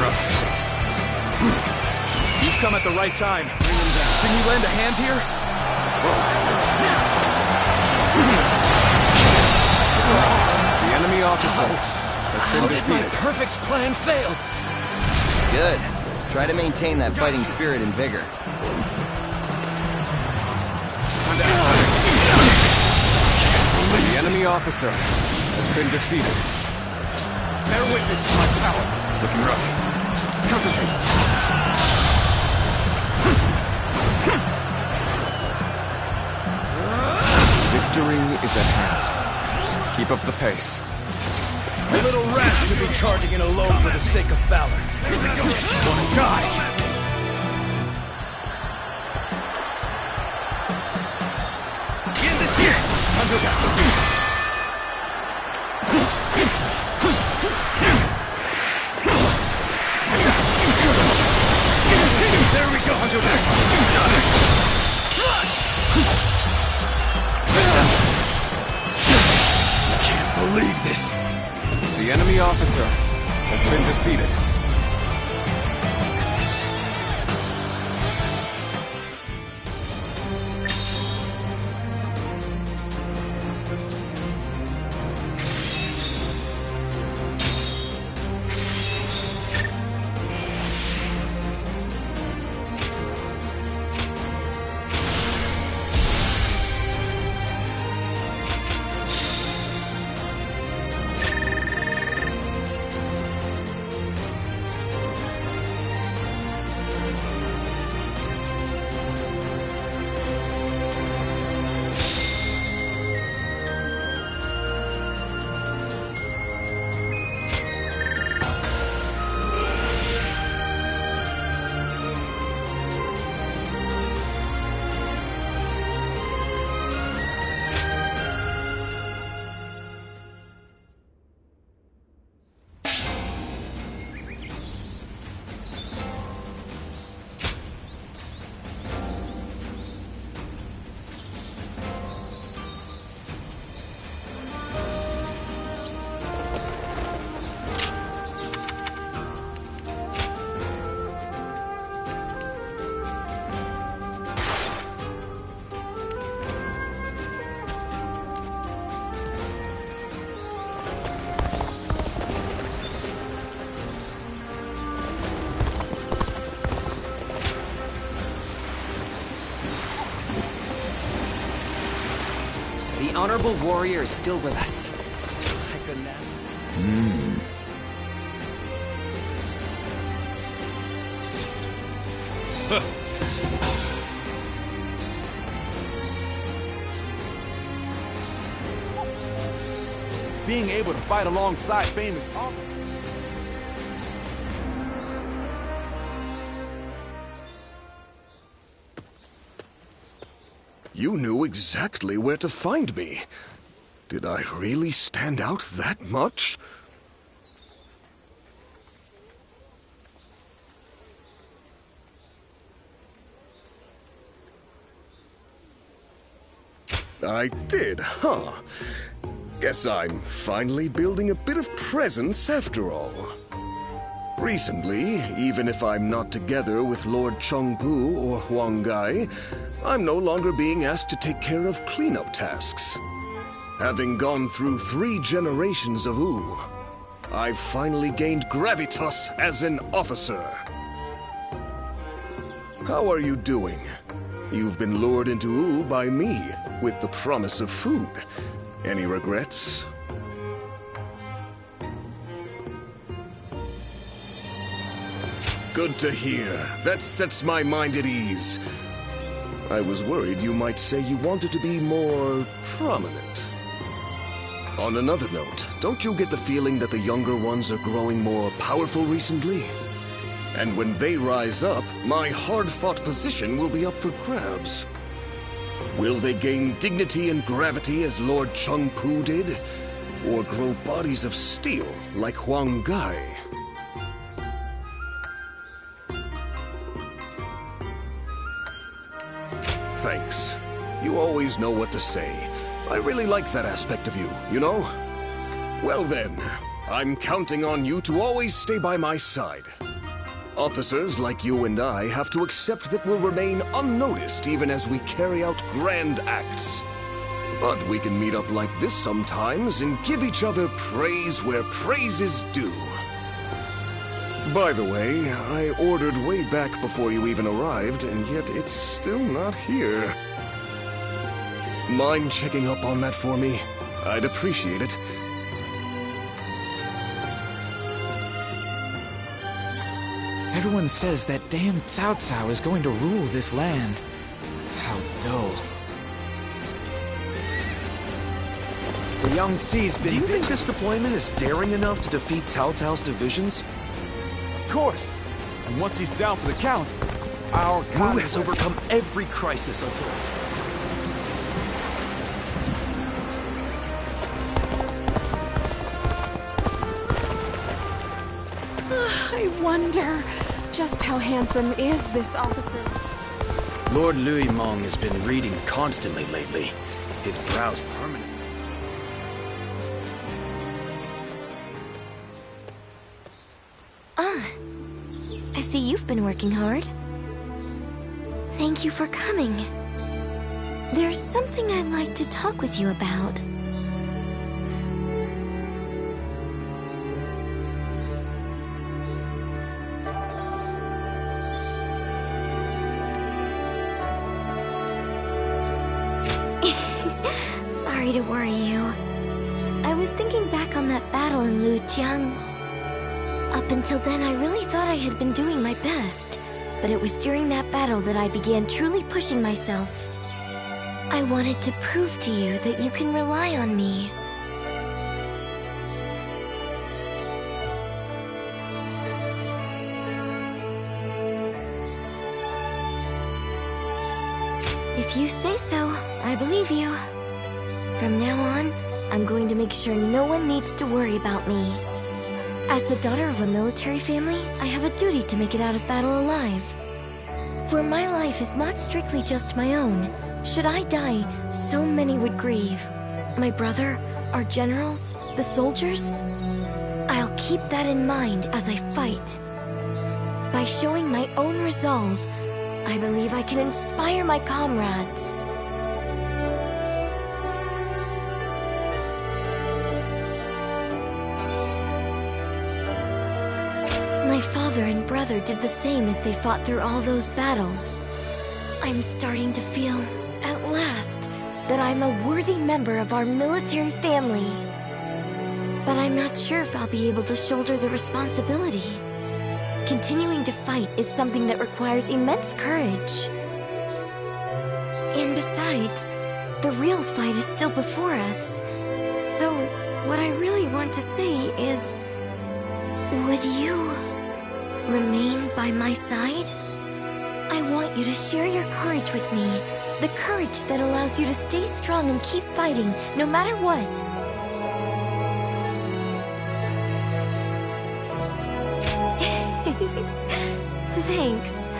Rough. You've come at the right time. Bring him down. Can you lend a hand here? The enemy officer has been defeated. My perfect plan failed. Good. Try to maintain that fighting spirit and vigor. The enemy officer has been defeated. Bear witness to my power. Looking rough. Concentrate. Victory is at hand. Keep up the pace. A little rash to be charging in alone for the sake of valor. Here we go. Wanna die? In this here! Under that. There we go, Hunter back. I can't believe this. The enemy officer has been defeated. The honorable warrior is still with us. I couldn't ask. Being able to fight alongside famous officers. You knew exactly where to find me. Did I really stand out that much? I did, huh? Guess I'm finally building a bit of presence after all. Recently, even if I'm not together with Lord Chengpu or Huang Gai, I'm no longer being asked to take care of cleanup tasks. Having gone through 3 generations of Wu, I've finally gained gravitas as an officer. How are you doing? You've been lured into Wu by me, with the promise of food. Any regrets? Good to hear. That sets my mind at ease. I was worried you might say you wanted to be more prominent. On another note, don't you get the feeling that the younger ones are growing more powerful recently? And when they rise up, my hard-fought position will be up for grabs. Will they gain dignity and gravity as Lord Chengpu did? Or grow bodies of steel like Huang Gai? Thanks. You always know what to say. I really like that aspect of you, you know? Well then, I'm counting on you to always stay by my side. Officers like you and I have to accept that we'll remain unnoticed even as we carry out grand acts. But we can meet up like this sometimes and give each other praise where praise is due. By the way, I ordered way back before you even arrived, and yet it's still not here. Mind checking up on that for me? I'd appreciate it. Everyone says that damn Cao Cao is going to rule this land. How dull. The Yangtze's been... Do you think this deployment is daring enough to defeat Cao Cao's divisions? Of course. And once he's down for the count, our Wu has overcome every crisis until... I wonder, just how handsome is this officer? Lord Louis Mong has been reading constantly lately. His brow's permanent. I see you've been working hard. Thank you for coming. There's something I'd like to talk with you about. Sorry to worry you. I was thinking back on that battle in Lujiang. Up until then, I really thought I had been doing my best. But it was during that battle that I began truly pushing myself. I wanted to prove to you that you can rely on me. If you say so, I believe you. From now on, I'm going to make sure no one needs to worry about me. As the daughter of a military family, I have a duty to make it out of battle alive. For my life is not strictly just my own. Should I die, so many would grieve. My brother, our generals, the soldiers. I'll keep that in mind as I fight. By showing my own resolve, I believe I can inspire my comrades. My father and brother did the same as they fought through all those battles. I'm starting to feel, at last, that I'm a worthy member of our military family. But I'm not sure if I'll be able to shoulder the responsibility. Continuing to fight is something that requires immense courage. And besides, the real fight is still before us. So, what I really want to say is... would you remain by my side? I want you to share your courage with me. The courage that allows you to stay strong and keep fighting, no matter what. Thanks.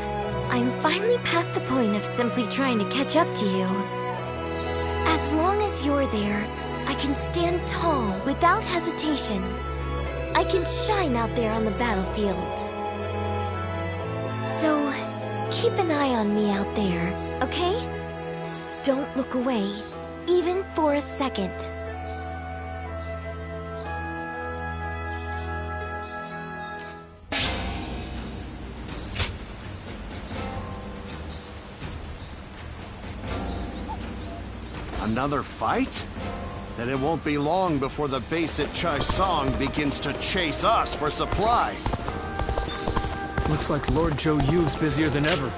I'm finally past the point of simply trying to catch up to you. As long as you're there, I can stand tall without hesitation. I can shine out there on the battlefield. So, keep an eye on me out there, okay? Don't look away, even for a second. Another fight? Then it won't be long before the base at Chaisong begins to chase us for supplies. Looks like Lord Zhou Yu's busier than ever.